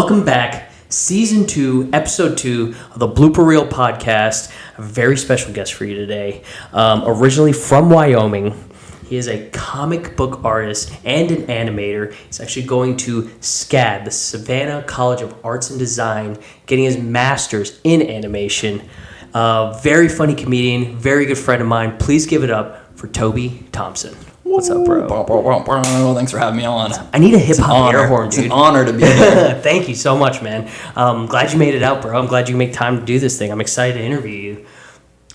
Welcome back, Season 2, Episode 2 of the Blooper Reel Podcast. A very special guest for you today. Originally from Wyoming, he is a comic book artist and an animator. He's actually going to SCAD, the Savannah College of Arts and Design, getting his master's in animation. Very funny comedian, very good friend of mine. Please give it up for Toby Thompson. What's up, bro? Thanks for having me on. I need a hip-hop air horn, dude. It's an honor to be here. Thank you so much, man. Glad you made it out, bro. I'm glad you make time to do this thing. I'm excited to interview you.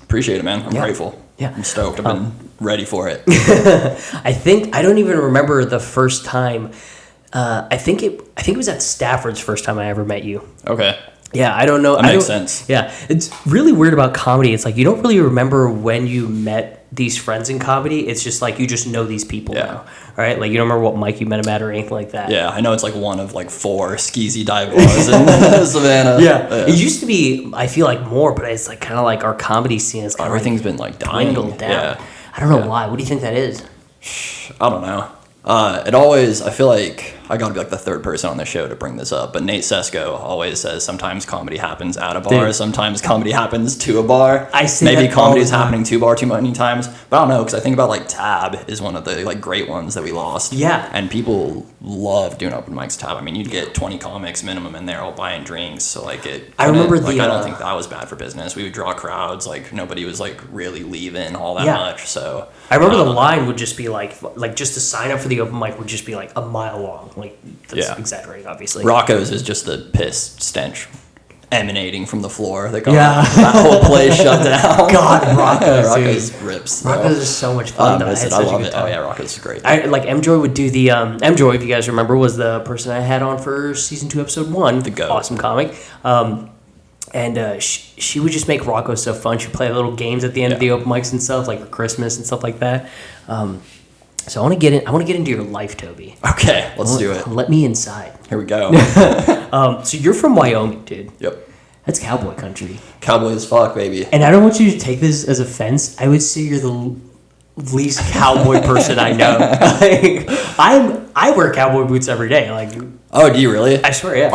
Appreciate it, man. I'm grateful. Yeah. I'm stoked. I've been ready for it. I don't even remember the first time. I think it was at Stafford's first time I ever met you. Okay. Yeah, I don't know. That makes sense. Yeah, it's really weird about comedy. It's like you don't really remember when you met these friends in comedy. It's just like you just know these people now, right? Like you don't remember what mic you met them at or anything like that. Yeah, I know it's like one of like 4 skeezy dive bars in Savannah. Yeah, it used to be. I feel like more, but it's like kind of like our comedy scene is kind of everything's been like dying. dwindled down. Yeah. I don't know why. What do you think that is? I don't know. I feel like I gotta be like the third person on the show to bring this up, but Nate Sesko always says sometimes comedy happens at a bar, sometimes comedy happens to a bar. I see maybe that comedy is happening to a bar too many times, but I don't know, because I think about like Tab is one of the like great ones that we lost. Yeah, and people love doing open mics Tab. I mean, you'd get 20 comics minimum in there all buying drinks, so like it. I remember I don't think that was bad for business. We would draw crowds, like nobody was like really leaving all that much. So I remember the line would just be like just to sign up for the open mic would just be like a mile long. Like that's exaggerating, obviously. Rocco's is just the piss stench emanating from the floor. That that whole place shut down. God, Rocco's rips. Rocco's is so much fun. I love it. Oh yeah, Rocco's is great. I like M-Joy would do the M-Joy, if you guys remember, was the person I had on for season 2, episode 1. The GOAT. Awesome comic. And she would just make Rocco so fun. She'd play little games at the end of the open mics and stuff, like for Christmas and stuff like that. So I want to get into your life, Toby. Okay, let's do it. Let me inside. Here we go. So you're from Wyoming, dude. Yep. That's cowboy country. Cowboy as fuck, baby. And I don't want you to take this as offense. I would say you're the least cowboy person I know. Like, I wear cowboy boots every day. Like, oh, do you really? I swear, yeah.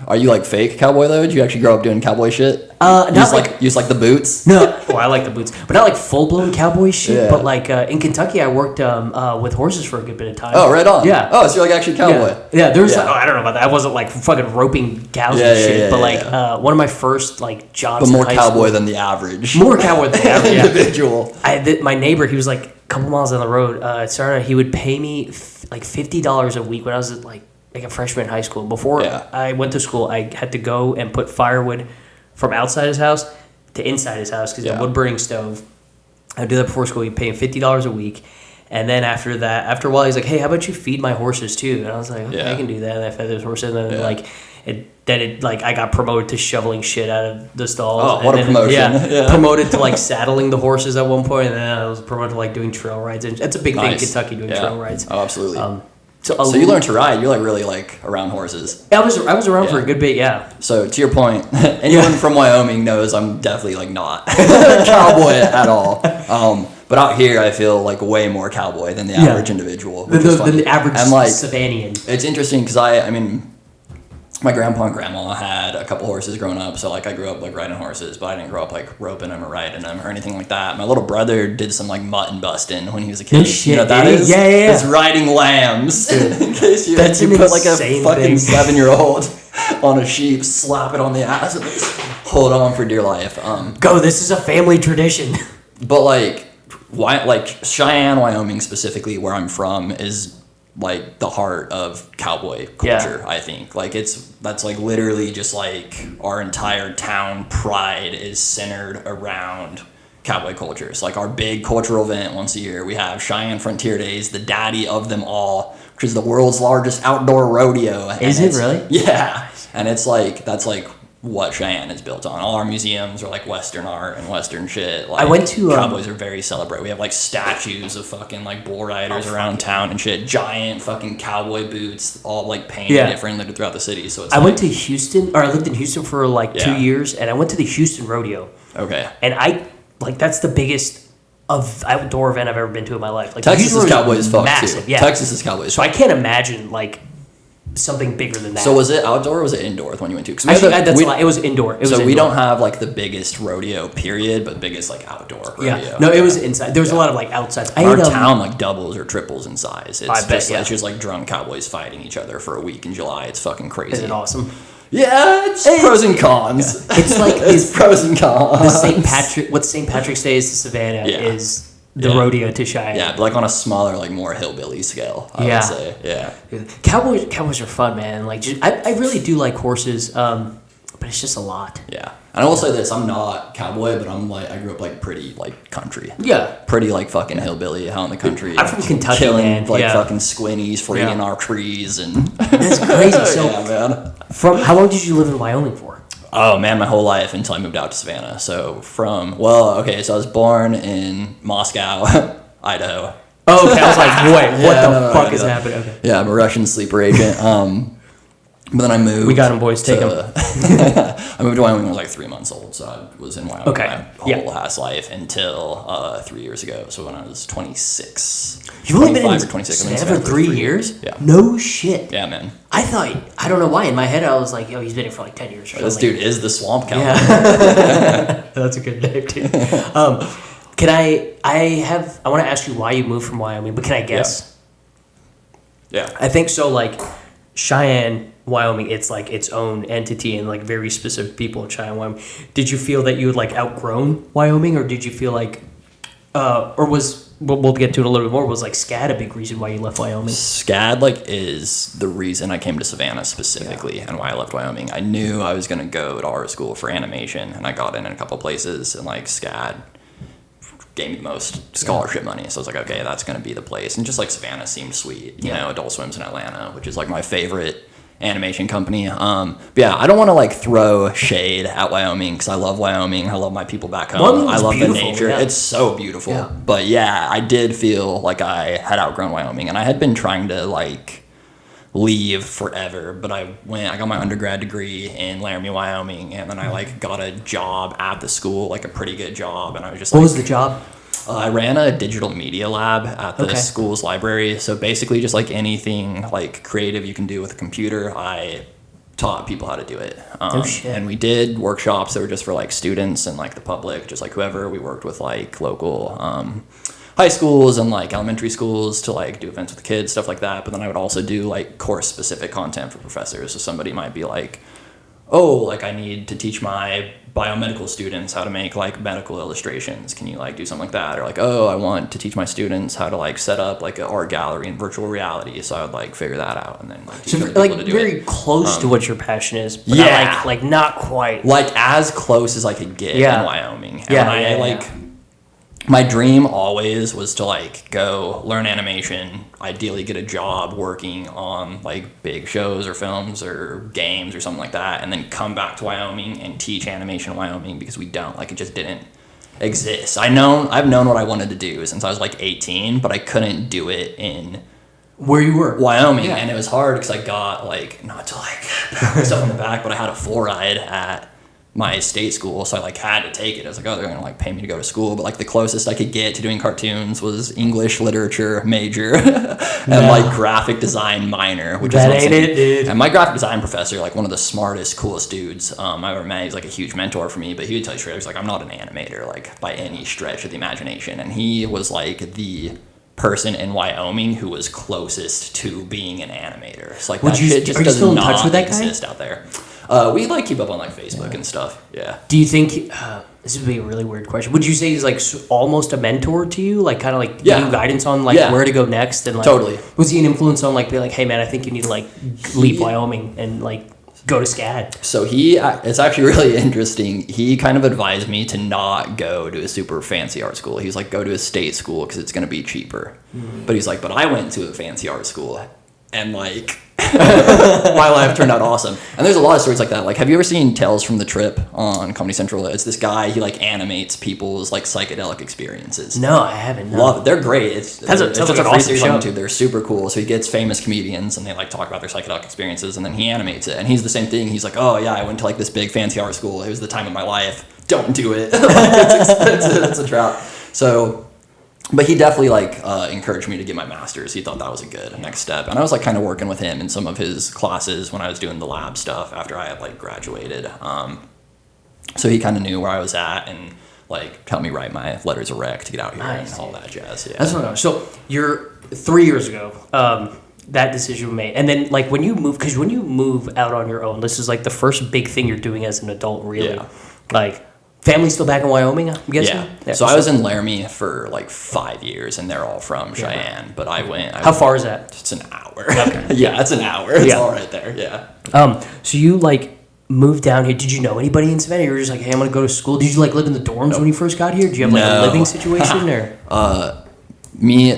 Are you like fake cowboy though? Did you actually grow up doing cowboy shit? Not you just like the boots? No, I like the boots, but not like full blown cowboy shit. Yeah. But like in Kentucky, I worked with horses for a good bit of time. Oh, right on. Yeah. Oh, so you're like actually cowboy. Yeah. There was I don't know about that. I wasn't like fucking roping cows and shit. But one of my first like jobs. But more cowboy than the average. More cowboy than the average individual. My neighbor, he was like a couple miles down the road. He would pay me like $50 a week when I was like a freshman in high school. Before I went to school, I had to go and put firewood from outside his house to inside his house because he had a wood burning stove. I would do that before school. He'd pay me $50 a week. And then after a while, he's like, hey, how about you feed my horses too? And I was like, okay, I can do that. And I fed those horses. And then I got promoted to shoveling shit out of the stalls. Oh, what a promotion. Yeah, promoted to like saddling the horses at one point. And then I was promoted to like doing trail rides. And that's a big thing in Kentucky, doing trail rides. Oh, absolutely. So you learned to ride. You're like really like around horses. I was around for a good bit, yeah. So to your point, anyone from Wyoming knows I'm definitely like not a cowboy at all. But out here, I feel like way more cowboy than the average individual. Than the average Savannian. It's interesting because I mean, my grandpa and grandma had a couple horses growing up, so like I grew up like riding horses, but I didn't grow up like roping them or riding them or anything like that. My little brother did some like mutton busting when he was a kid. No shit, you know what that is? Yeah. It's riding lambs. In case you put like a fucking 7-year-old on a sheep, slap it on the ass, and just hold on for dear life. Go! This is a family tradition. But like Cheyenne, Wyoming specifically, where I'm from, is like the heart of cowboy culture. I think like that's like literally just like our entire town pride is centered around cowboy culture. It's like our big cultural event once a year. We have Cheyenne Frontier Days, the daddy of them all, which is the world's largest outdoor rodeo. Is it really? Yeah, and it's like that's like what Cheyenne is built on. All our museums are like Western art and Western shit. Like, I went to cowboys are very celebrated. We have like statues of fucking like bull riders around town and shit. Giant fucking cowboy boots, all like painted differently throughout the city. So it's I went to Houston, or I lived in Houston for like 2 years, and I went to the Houston Rodeo. Okay. And that's the biggest outdoor event I've ever been to in my life. Like Texas is cowboy as fuck massive, too. Texas is cowboy as fuck. So I can't imagine like something bigger than that. So was it outdoor or was it indoor when you went to? Actually, that's a lie. It was indoor. We don't have like the biggest rodeo period, but biggest like outdoor rodeo. Yeah. No, it was inside. There was a lot of like outsides. Our town like doubles or triples in size. I bet, It's just like drunk cowboys fighting each other for a week in July. It's fucking crazy. Is it awesome? Yeah, it's pros and cons. Yeah. It's like it's pros and cons. What St. Patrick's Day is to Savannah is the rodeo to Cheyenne. Yeah, but like on a smaller, like more hillbilly scale, I would say. Yeah. Cowboys are fun, man. Like, I really do like horses, but it's just a lot. Yeah. And I will say this, I'm not cowboy, but I grew up like pretty like country. Yeah. Pretty like fucking hillbilly out in the country. I'm from Kentucky, killing, man. fucking squinnies for eating our trees and that's crazy. So man. How long did you live in Wyoming for? Oh man, my whole life until I moved out to Savannah. So so I was born in Moscow, Idaho. Oh, okay. I was like, wait, what the fuck is happening? Okay. Yeah, I'm a Russian sleeper agent. But then I moved. We got him, boys. Take him. I moved to Wyoming when I was like 3 months old, so I was in Wyoming my whole ass life until 3 years ago. So when I was 26. You've only been in 26. For 3 years? Yeah. No shit. Yeah, man. I don't know why. In my head, I was like, he's been here for like 10 years. This dude is the swamp cowboy. Yeah. That's a good name, dude. I want to ask you why you moved from Wyoming, but can I guess? Yeah. I think so, like, Cheyenne, Wyoming, it's like its own entity and like very specific people in Cheyenne, Wyoming. Did you feel that you had like outgrown Wyoming, or did you feel like, we'll get to it a little bit more, was like SCAD a big reason why you left Wyoming? SCAD like is the reason I came to Savannah specifically and why I left Wyoming. I knew I was going to go to art school for animation, and I got in a couple places, and like SCAD gave me the most scholarship money. So I was like, okay, that's going to be the place. And just like Savannah seemed sweet, you know, Adult Swim's in Atlanta, which is like my favorite animation company. But yeah, I don't want to like throw shade at Wyoming because I love Wyoming. I love my people back home. I love the nature. Yeah. It's so beautiful. Yeah. But yeah, I did feel like I had outgrown Wyoming, and I had been trying to like leave forever, but I got my undergrad degree in Laramie, Wyoming, and then I like got a job at the school, like a pretty good job, and I was just What was the job? I ran a digital media lab at the school's library, so basically just like anything like creative you can do with a computer, I taught people how to do it. And we did workshops that were just for like students and like the public, just like whoever. We worked with like local high schools and like elementary schools to like do events with the kids, stuff like that. But then I would also do like course specific content for professors. So somebody might be like, oh, like I need to teach my biomedical students how to make like medical illustrations. Can you like do something like that? Or like, oh, I want to teach my students how to like set up like an art gallery in virtual reality. So I would like figure that out and then like teach other people to do very it. Close to what your passion is, but yeah, not like not quite. Like as close as I could get in Wyoming. And my dream always was to like go learn animation, ideally get a job working on like big shows or films or games or something like that, and then come back to Wyoming and teach animation in Wyoming, because we don't, like, it just didn't exist. I've known what I wanted to do since I was like 18, but I couldn't do it in where you were, Wyoming. And it was hard because I got like, not to like pat myself on the back, but I had a full ride at my state school, so I like had to take it. I was like, oh, they're gonna like pay me to go to school, but like the closest I could get to doing cartoons was English literature major and like graphic design minor, which that ain't it, dude. And my graphic design professor, like one of the smartest, coolest dudes I've ever met. He's like a huge mentor for me, but he would tell you straight, he was like, I'm not an animator like by any stretch of the imagination. And he was like the person in Wyoming who was closest to being an animator. It's like, that shit just does not exist out there. We like keep up on like Facebook and stuff. Yeah. Do you think this would be a really weird question? Would you say he's like almost a mentor to you, like kind of like giving you guidance on like where to go next, and like totally? Was he an influence on like being like, hey man, I think you need to like leave Wyoming and like go to SCAD? So it's actually really interesting. He kind of advised me to not go to a super fancy art school. He's like, go to a state school because it's going to be cheaper. But he's like, but I went to a fancy art school, and like my life turned out awesome. And there's a lot of stories like that. Like, have you ever seen Tales from the Trip on Comedy Central? It's this guy, he like animates people's like psychedelic experiences. No, I haven't. Love it. They're great. It's like an awesome show. On YouTube. They're super cool. So he gets famous comedians and they like talk about their psychedelic experiences, and then he animates it. And he's the same thing. He's like, oh yeah, I went to like this big fancy art school. It was the time of my life. Don't do it. It's expensive. It's a trap. So But he definitely like encouraged me to get my master's. He thought that was a good next step, and I was like kind of working with him in some of his classes when I was doing the lab stuff after I had like graduated. So he kind of knew where I was at and like helped me write my letters of rec to get out here and all that jazz. Yeah, that's what I was. So you're 3 years ago. That decision was made, and then like when you move out on your own, this is like the first big thing you're doing as an adult, really. Yeah. Like. Family still back in Wyoming, I'm guessing? Yeah. So I was in Laramie for like 5 years, and they're all from Cheyenne. But I went. How far is that? It's an hour. Okay. Yeah, it's an hour. It's all right there. Yeah. So you like moved down here. Did you know anybody in Savannah? You were just like, hey, I'm gonna go to school. Did you like live in the dorms when you first got here? Did you have like a living situation or?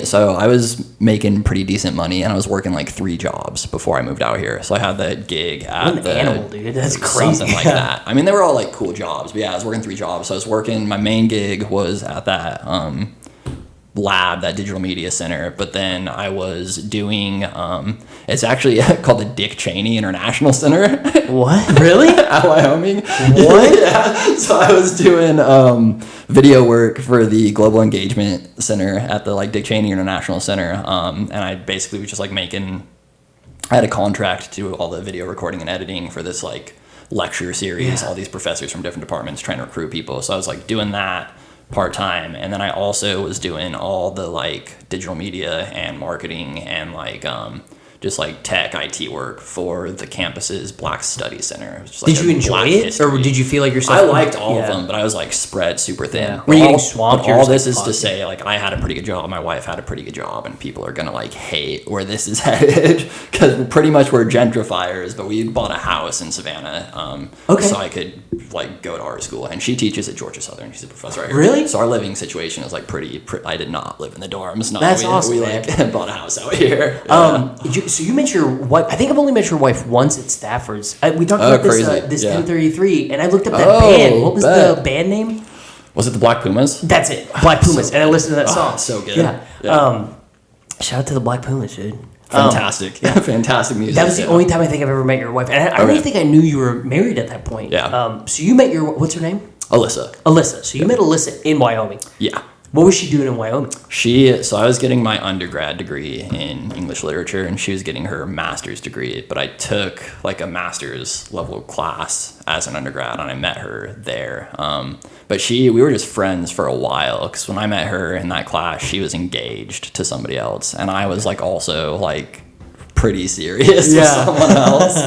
So I was making pretty decent money, and I was working like 3 jobs before I moved out here. So I had that gig at what an animal, dude. That's crazy. Something like that. I mean, they were all like cool jobs, but yeah, I was working 3 jobs. So I was working. My main gig was at that lab, that digital media center. But then I was doing. It's actually called the Dick Cheney International Center. What? Really? At Wyoming. What? Yeah. So I was doing video work for the Global Engagement Center at the like Dick Cheney International Center, and I basically was just like I had a contract to do all the video recording and editing for this like lecture series, all these professors from different departments trying to recruit people. So I was like doing that part-time, and then I also was doing all the like digital media and marketing and like just like tech IT work for the campus's Black Studies Center. It was just, like, did you enjoy it, history. Or did you feel like yourself? I liked all of them, but I was like spread super thin. Yeah. Were you getting swamped? But all this is to say, like, I had a pretty good job, my wife had a pretty good job, and people are gonna like hate where this is headed because pretty much we're gentrifiers. But we bought a house in Savannah, so I could like go to art school, and she teaches at Georgia Southern. She's a professor right here. Really? So our living situation is like pretty. I did not live in the dorms. That's awesome. We like bought a house out here. Yeah. So you met your wife. I think I've only met your wife once at Stafford's. We talked about this 1033, and I looked up that band. What was the band name? Was it the Black Pumas? That's it, Black Pumas. And I listened to that song. So good. Yeah. Shout out to the Black Pumas, dude. Fantastic. Fantastic music. That was the only time I think I've ever met your wife. And I don't even think I knew you were married at that point. Yeah. So you met what's her name? Alyssa. So you met Alyssa in Wyoming. Yeah. What was she doing in Wyoming? So I was getting my undergrad degree in English literature, and she was getting her master's degree. But I took like a master's level class as an undergrad, and I met her there. But we were just friends for a while, because when I met her in that class, she was engaged to somebody else, and I was like also like pretty serious with someone else.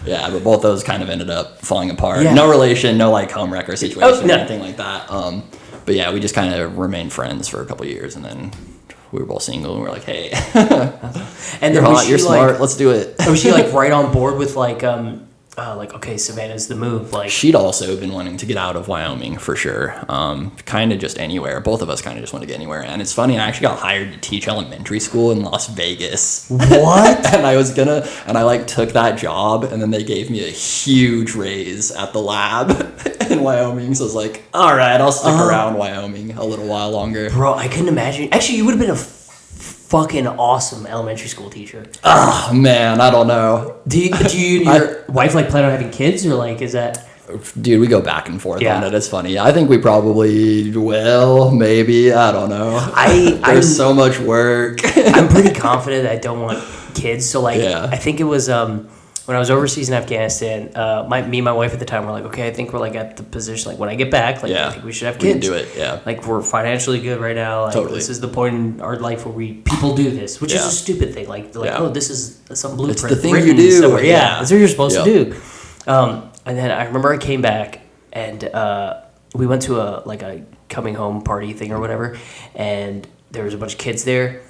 Yeah, but both those kind of ended up falling apart. Yeah. No relation, no like home wrecker situation or anything like that. But yeah, we just kind of remained friends for a couple of years, and then we were both single, and we were like, hey, and you're hot, you're smart, let's do it. Was she like right on board with like okay, Savannah's the move? Like, she'd also been wanting to get out of Wyoming for sure. Kind of just anywhere. Both of us kind of just want to get anywhere. And it's funny, I actually got hired to teach elementary school in Las Vegas. What? And I like took that job, and then they gave me a huge raise at the lab in Wyoming. So I was like, all right, I'll stick around Wyoming a little while longer. Bro, I couldn't imagine. Actually, you would have been a fucking awesome elementary school teacher. Oh man, I don't know. Do you your wife like plan on having kids, or like is that? Dude, we go back and forth on it. It's funny. I think we probably will, maybe. I don't know. There's so much work. I'm pretty confident that I don't want kids. So like, I think it was when I was overseas in Afghanistan. Me and my wife at the time were like, okay, I think we're like at the position like when I get back, like I think we should have kids. We can do it. Yeah. Like we're financially good right now. Like, totally. This is the point in our life where people do this, which is a stupid thing. Like they're like, oh, this is some blueprint. It's the thing you do. Somewhere. Yeah, that's what you're supposed to do. And then I remember I came back, and we went to a coming home party thing or whatever, and there was a bunch of kids there.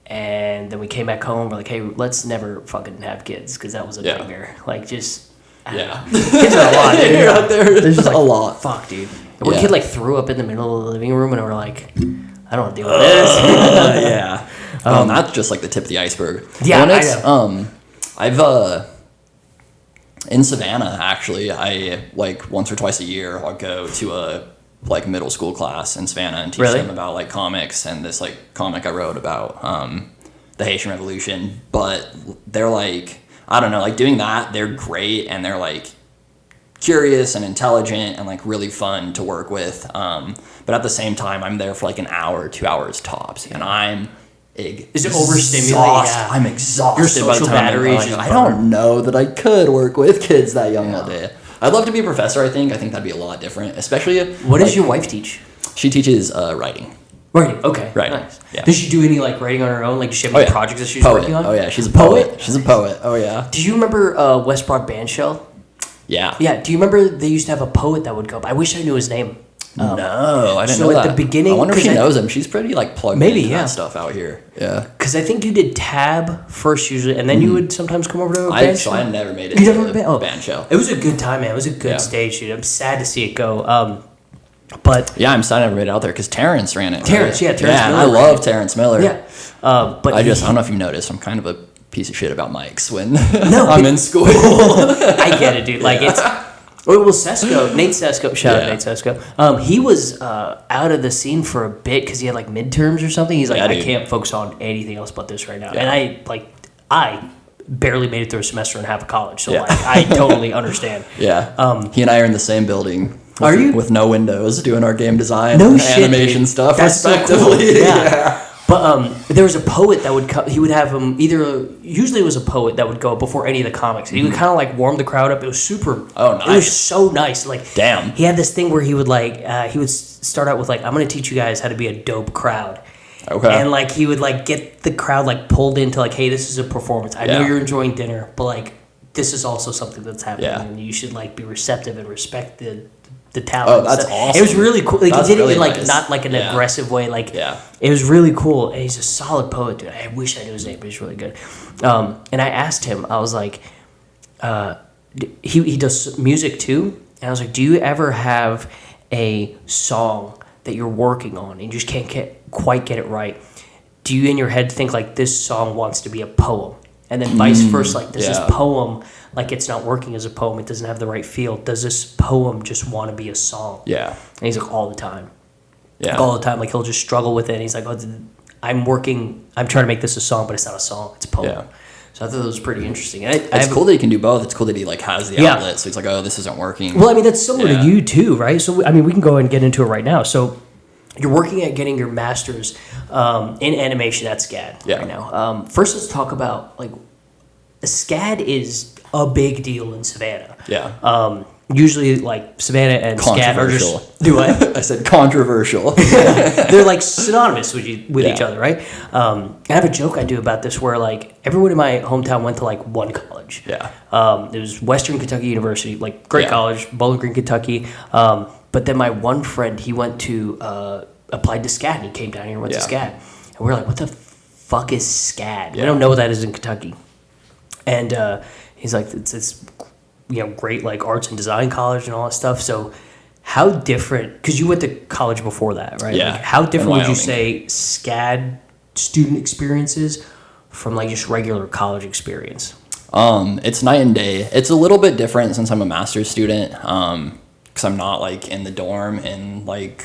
And then we came back home. We're like, hey, let's never fucking have kids, because that was a nightmare. Like, just kids are a lot. Dude. You're out there. There's just like, a lot. Fuck, dude. And one kid like threw up in the middle of the living room, and we're like, I don't want to deal with this. Yeah. That's just like the tip of the iceberg. Yeah, I know. I've in Savannah, actually, I like once or twice a year I'll go to a like middle school class in Savannah and teach them about like comics and this like comic I wrote about the Haitian Revolution. But they're like, I don't know, like doing that, they're great, and they're like curious and intelligent and like really fun to work with. But at the same time, I'm there for like an hour, 2 hours tops, and I'm is it overstimulating? Yeah. I'm exhausted. Your social batteries. I don't know that I could work with kids that young all day. I'd love to be a professor. I think that'd be a lot different, especially. What does your wife teach? She teaches writing. Writing, okay. Right. Nice. Yeah. Does she do any like writing on her own? Like, does she have any projects that she's working on? Oh yeah, she's a poet. She's a poet. Oh yeah. Do you remember West Broad Bandshell? Yeah. Yeah. Do you remember they used to have a poet that would go? I wish I knew his name. No, I didn't know that. So at the beginning, I wonder if she knows him. She's pretty like plugged into that stuff out here. Yeah. Because I think you did tab first usually, and then you would sometimes come over to a band show. So I never made it to a band show. It was a good time, man. It was a good stage shoot. I'm sad to see it go. But yeah, I'm sad I never made it out there because Terrence ran it. Terrence Miller. I love Terrence Miller. Yeah. But I don't know if you noticed, I'm kind of a piece of shit about mics when I'm in school. I get it, dude. Like it's. Well, Sesko, Nate Sesko, shout out Nate Sesko. He was out of the scene for a bit because he had like midterms or something. He's like, I can't focus on anything else but this right now. Yeah. And I barely made it through a semester and a half of college, so like I totally understand. Yeah. He and I are in the same building. Are you? With no windows, doing our game design and animation stuff, that's respectively. So cool. Yeah. But there was a poet that would come. He would have him usually it was a poet that would go before any of the comics. He would kind of like warm the crowd up. It was super. Oh, nice. It was so nice. Like, damn. He had this thing where he would he would start out with like, I'm going to teach you guys how to be a dope crowd. Okay. And like he would like get the crowd like pulled into like, hey, this is a performance. I know you're enjoying dinner, but like this is also something that's happening, and you should like be receptive and respect the talent. Oh, that's awesome. It was really cool. Like, he did really it in like nice. not like an aggressive way. Like, it was really cool. And he's a solid poet, dude. I wish I knew his name, but he's really good. And I asked him, I was like, he does music too. And I was like, do you ever have a song that you're working on and you just can't quite get it right? Do you in your head think like this song wants to be a poem? And then vice versa, like does this poem, like it's not working as a poem, it doesn't have the right feel. Does this poem just want to be a song? Yeah. And he's like, all the time. Yeah. Like, all the time. Like he'll just struggle with it. And he's like, I'm trying to make this a song, but it's not a song, it's a poem. Yeah. So I thought that was pretty interesting. It's cool that he can do both. It's cool that he like has the outlet. So he's like, oh, this isn't working. Well, I mean, that's similar to you too, right? So, I mean, we can go and get into it right now. So you're working at getting your master's in animation at SCAD right now. First, let's talk about like SCAD is a big deal in Savannah. Yeah. Usually, like Savannah and SCAD are just do what? I said controversial. They're like synonymous with each other, right? I have a joke I do about this where like everyone in my hometown went to like one college. Yeah. It was Western Kentucky University, like great college, Bowling Green, Kentucky. But then my one friend, he went to applied to SCAD, and he came down here and went to SCAD, and we were like, "What the fuck is SCAD? We don't know what that is in Kentucky." And he's like, "It's great like arts and design college and all that stuff." So how different? Because you went to college before that, right? Yeah. Like, how different would you say SCAD student experiences from like just regular college experience? It's night and day. It's a little bit different since I'm a master's student. Because I'm not like in the dorm and like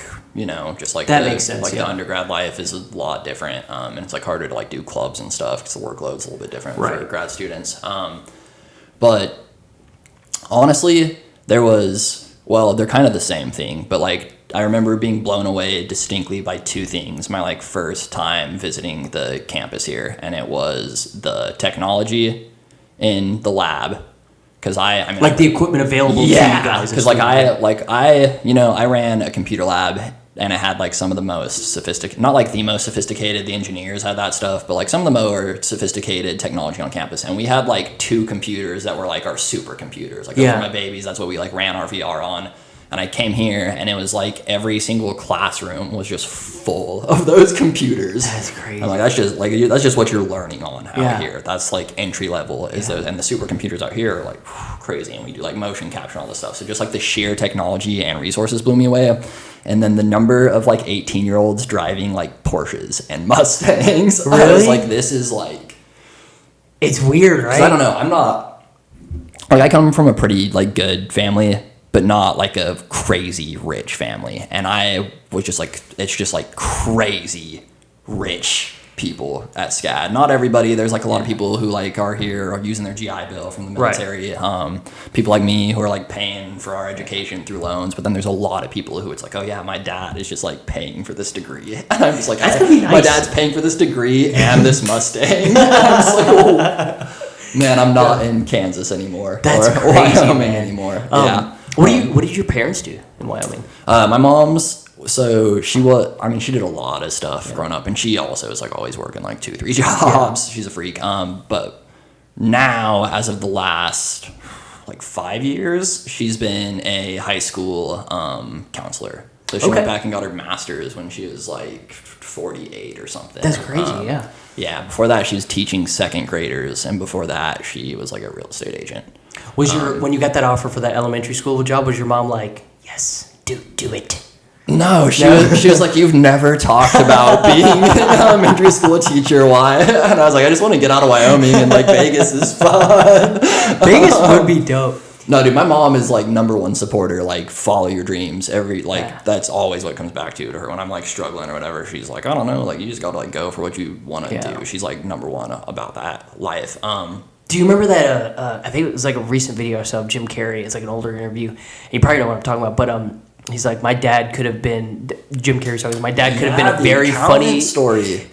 just like that makes sense. Like the undergrad life is a lot different, and it's like harder to like do clubs and stuff because the workload's a little bit different for grad students. But honestly, they're kind of the same thing. But like I remember being blown away distinctly by two things. My like first time visiting the campus here, and it was the technology in the lab. Because I mean, like the equipment available to you guys. Because I ran a computer lab, and it had like some of the most sophisticated, not like the most sophisticated, the engineers had that stuff, but like some of the more sophisticated technology on campus. And we had like 2 computers that were like our supercomputers. Like those were my babies. That's what we like ran our VR on. And I came here, and it was like every single classroom was just full of those computers. That's crazy. I'm like, that's just what you're learning on out here. That's like entry level those, and the supercomputers out here are like crazy, and we do like motion capture and all this stuff. So just like the sheer technology and resources blew me away. And then the number of like 18-year-olds driving like Porsches and Mustangs. Really? I was like, this is like, it's weird, right? I don't know. I'm not like, I come from a pretty like good family, but not like a crazy rich family. And I was just like, it's just like crazy rich people at SCAD. Not everybody. There's like a lot of people who like are here are using their GI Bill from the military. Right. People like me who are like paying for our education through loans. But then there's a lot of people who it's like, oh yeah, my dad is just like paying for this degree. And I'm just like, my dad's paying for this degree and this Mustang. I'm just like, oh. Man, I'm not in Kansas anymore. That's or crazy, Wyoming man. anymore. Yeah. What did your parents do in Wyoming? My mom's. So she did a lot of stuff growing up, and she also was like always working like 2-3 jobs. Yeah. She's a freak. But now, as of the last like 5 years, she's been a high school counselor. So she went back and got her master's when she was like 48 or something. That's crazy, yeah. Yeah, before that she was teaching second graders, and before that she was like a real estate agent. Was when you got that offer for that elementary school job, was your mom like, yes, do it? No, she was like, you've never talked about being an elementary school teacher. Why? And I was like, I just want to get out of Wyoming, and like Vegas is fun. Vegas would be dope. No, dude, my mom is like #1 supporter. Like, follow your dreams. That's always what comes back to her when I'm like struggling or whatever. She's like, I don't know, like you just gotta like go for what you want to do. She's like #1 about that life. Do you remember that? I think it was like a recent video I saw of Jim Carrey. It's like an older interview. And you probably know what I'm talking about, but he's like, my dad could have been Jim Carrey's talking. My dad could have been a very funny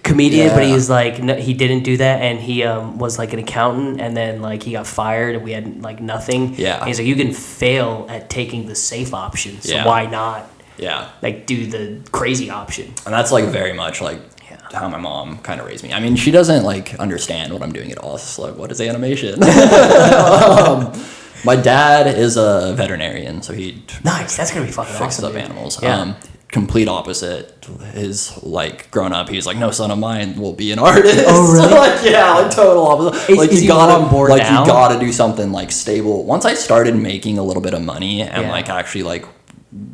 comedian, but he's like, no, he didn't do that, and he was like an accountant, and then like he got fired, and we had like nothing. Yeah, and he's like, you can fail at taking the safe option, so why not? Yeah, like do the crazy option. And that's like very much like how my mom kind of raised me. I mean, she doesn't like understand what I'm doing at all. It's like, what is animation? My dad is a veterinarian, so he that's gonna be fucking fixes awesome, up animals. Yeah. Complete opposite. His like growing up, he was like, no son of mine will be an artist. Oh really? Like total opposite. Is he on board now? You gotta do something like stable. Once I started making a little bit of money and like actually like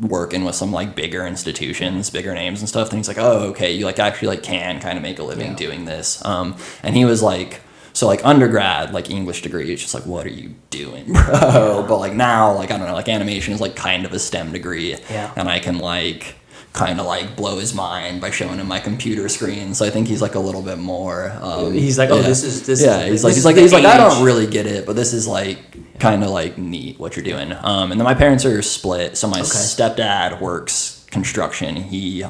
working with some like bigger institutions, bigger names and stuff, then he's like, oh okay, you like actually like can kind of make a living doing this. And he was like, so like undergrad, like English degree, it's just like, what are you doing, bro? But like now, like I don't know, like animation is like kind of a STEM degree, and I can like kind of like blow his mind by showing him my computer screen. So I think he's like a little bit more. He's like, oh, this is. He's like I don't really get it, but this is like kind of like neat what you're doing. And then my parents are split, so my stepdad works construction. He's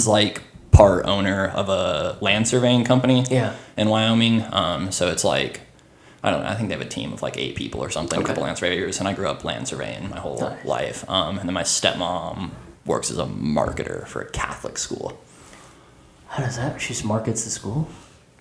like part owner of a land surveying company in Wyoming. So it's like, I don't know, I think they have a team of like 8 people or something, a couple land surveyors, and I grew up land surveying my whole life. And then my stepmom works as a marketer for a Catholic school. How does that? She just markets the school?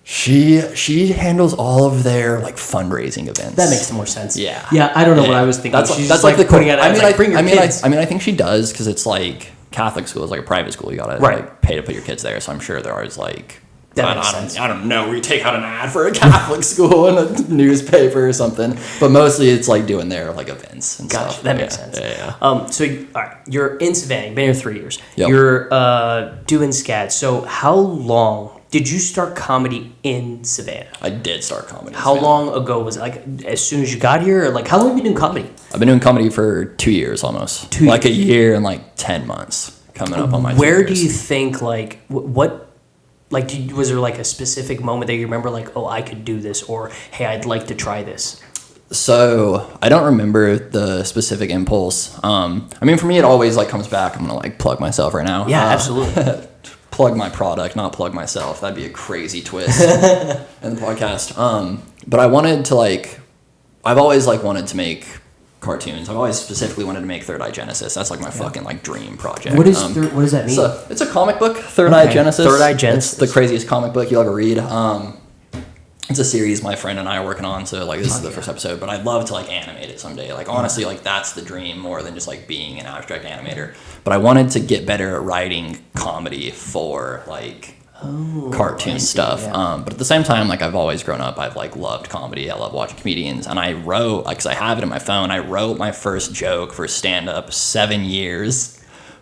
She handles all of their like fundraising events. That makes more sense. Yeah. Yeah, I don't know what I was thinking. That's like the putting it. I think she does because it's like Catholic school is like a private school. You gotta like pay to put your kids there. So I'm sure there is like I don't know. We take out an ad for a Catholic school in a newspaper or something. But mostly it's like doing their like events and stuff. That makes sense. Yeah. So all right, you're in Savannah. You've been here 3 years. Yep. You're doing SCAD. So how long did you start comedy in Savannah? I did start comedy. How long ago was it? Like as soon as you got here, or like how long have you been doing comedy? I've been doing comedy for 2 years almost. 2 years. Like a year and like 10 months coming up on my 2 years. Where do you think like what? Like, was there like a specific moment that you remember, like, oh, I could do this, or hey, I'd like to try this? So I don't remember the specific impulse. I mean, for me, it always like comes back. I'm gonna like plug myself right now. Yeah, absolutely. Plug my product, not plug myself. That'd be a crazy twist in the podcast. But I wanted to like, I've always like wanted to make cartoons. I've always specifically wanted to make Third Eye Genesis. That's like my fucking like dream project. What does that mean? It's a comic book, Third Eye Genesis. Third Eye Genesis. It's the craziest comic book you'll ever read. It's a series my friend and I are working on, so like this is the first episode, but I'd love to like animate it someday. Like honestly, like that's the dream more than just like being an abstract animator. But I wanted to get better at writing comedy for like cartoon stuff. Yeah. But at the same time, like I've always grown up, I've like loved comedy. I love watching comedians, and I wrote, like, 'cause I have it in my phone, I wrote my first joke for stand-up 7 years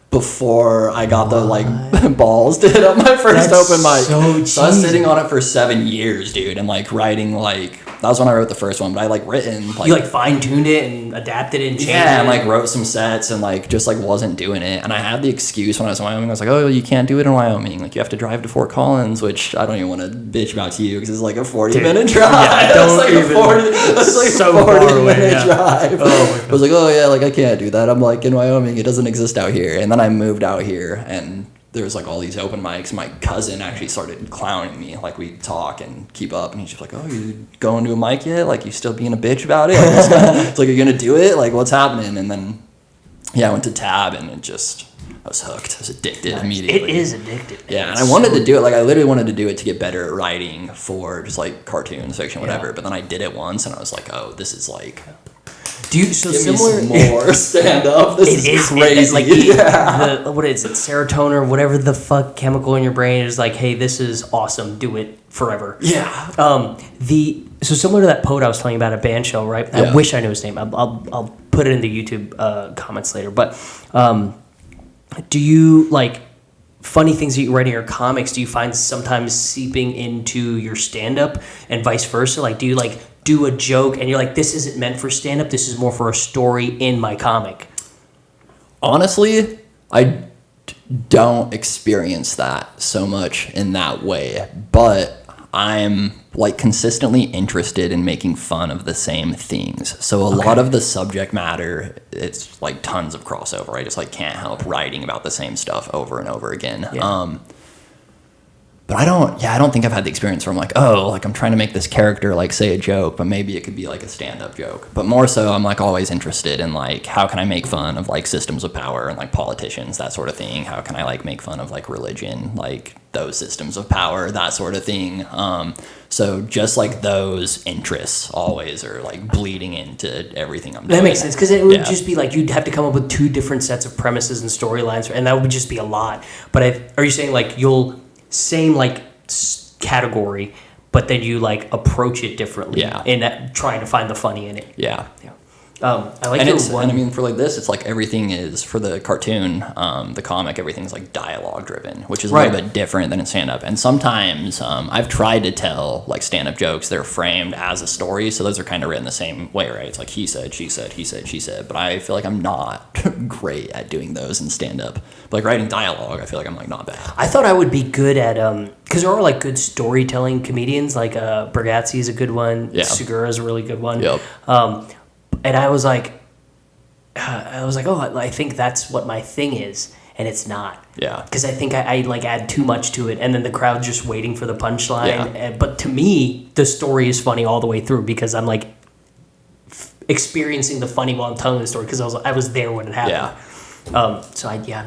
before I got the like balls to hit up my first open mic. So I was sitting on it for 7 years, dude, and like writing like That was when I wrote the first one, but I like written like you like fine-tuned it and adapted it and changed it. And like wrote some sets and like just like wasn't doing it. And I had the excuse when I was in Wyoming. I was like, oh, you can't do it in Wyoming. Like you have to drive to Fort Collins, which I don't even want to bitch about to you because it's like a 40-minute drive. Yeah, it's like a 40-minute drive. Oh, I was like, oh yeah, like I can't do that. I'm like in Wyoming, it doesn't exist out here. And then I moved out here and there was like all these open mics. My cousin actually started clowning me. Like we'd talk and keep up, and he's just like, "Oh, you going to a mic yet? Like you still being a bitch about it? Like, it's like, are you gonna do it? Like what's happening?" And then, yeah, I went to Tab, and I was hooked. I was addicted immediately. It is addictive. Yeah, and I wanted to do it. Like I literally wanted to do it to get better at writing for just like cartoons, fiction, whatever. Yeah. But then I did it once, and I was like, "Oh, this is like." Give me some more stand up. This is crazy. What is it? Serotonin or whatever the fuck chemical in your brain is like, hey, this is awesome. Do it forever. Yeah. So similar to that poet I was telling you about at band show, right? Yeah. I wish I knew his name. I'll put it in the YouTube comments later. But do you like funny things that you write in your comics? Do you find sometimes seeping into your stand up and vice versa? Like, do you like do a joke and you're like, this isn't meant for stand-up, this is more for a story in my comic? Honestly, I don't experience that so much in that way, but I'm like consistently interested in making fun of the same things. So a lot of the subject matter, it's like tons of crossover. I just like can't help writing about the same stuff over and over again. Yeah. But I don't think I've had the experience where I'm like, oh, like I'm trying to make this character like say a joke, but maybe it could be like a stand-up joke. But more so, I'm like always interested in like how can I make fun of like systems of power and like politicians, that sort of thing. How can I like make fun of like religion, like those systems of power, that sort of thing. So just like those interests always are like bleeding into everything I'm doing. That makes sense because it would just be like you'd have to come up with two different sets of premises and storylines, and that would just be a lot. But are you saying like you'll same like category, but then you like approach it differently in trying to find the funny in it. Yeah. I like and I mean for like this, it's like everything is for the cartoon, the comic, everything's like dialogue driven, which is a little bit different than in stand up. And sometimes I've tried to tell like stand up jokes, they're framed as a story, so those are kind of written the same way, right? It's like he said, she said, he said, she said. But I feel like I'm not great at doing those in stand up. But like writing dialogue, I feel like I'm like not bad. I thought I would be good at because there are like good storytelling comedians, like Bergazzi is a good one, Segura is a really good one. Yep. And I was like, oh, I think that's what my thing is, and it's not. Yeah. Because I think I like add too much to it, and then the crowd's just waiting for the punchline. Yeah. But to me, the story is funny all the way through because I'm like experiencing the funny while I'm telling the story because I was there when it happened. Yeah. I'm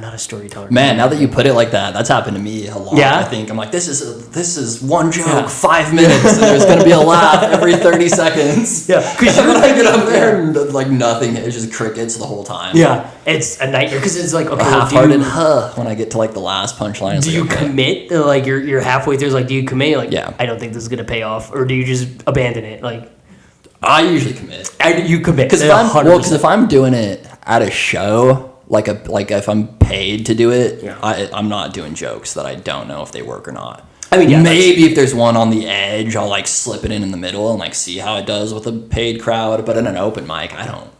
not a storyteller. Man, now that you put it like that, that's happened to me a lot. Yeah? I think I'm like, this is one joke, 5 minutes, and there's gonna be a laugh every 30 seconds. Yeah, because then I get up there and like nothing. It's just crickets the whole time. Yeah, it's a nightmare because it's like half-hearted when I get to like the last punchline. Do you commit? Like you're halfway through. It's like, do you commit? You're like, I don't think this is gonna pay off, or do you just abandon it? Like, I usually commit. You commit because if I'm doing it at a show. Like if I'm paid to do it, I'm not doing jokes that I don't know if they work or not. I mean, maybe if there's one on the edge, I'll like slip it in the middle and like see how it does with a paid crowd. But in an open mic, I don't.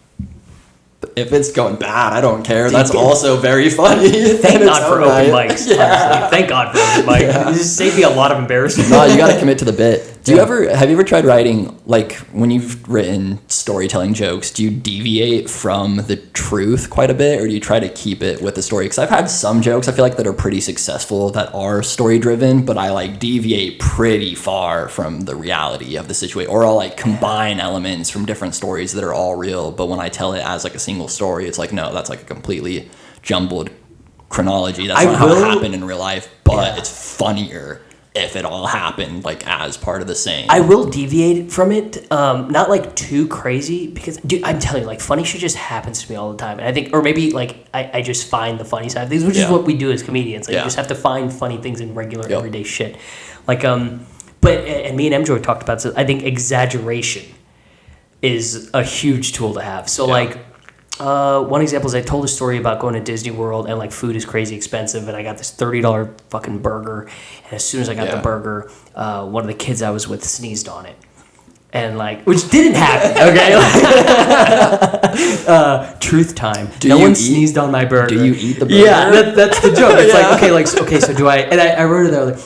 If it's going bad, I don't care. That's also very funny. Thank God for open mics. Yeah. Thank God for open mics. Yeah. It just saved me a lot of embarrassment. No, you got to commit to the bit. Have you ever tried writing, like when you've written storytelling jokes, do you deviate from the truth quite a bit, or do you try to keep it with the story? Because I've had some jokes I feel like that are pretty successful that are story driven, but I like deviate pretty far from the reality of the situation, or I'll like combine elements from different stories that are all real, but when I tell it as like a single story, it's like, no, that's like a completely jumbled chronology. That's not how it happened in real life, but it's funnier if it all happened like as part of the same. I will deviate from it, not like too crazy, because dude, I'm telling you, like funny shit just happens to me all the time, and I think, or maybe like I just find the funny side of things, which is what we do as comedians. Like you just have to find funny things in regular everyday shit. Like but and me and MJ talked about this. I think exaggeration is a huge tool to have. So like. One example is I told a story about going to Disney World and like food is crazy expensive, and I got this $30 fucking burger, and as soon as I got the burger, one of the kids I was with sneezed on it, And which didn't happen, okay? Truth time. No one sneezed on my burger. Do you eat the burger? Yeah, that's the joke. It's okay, so do I? And I wrote it there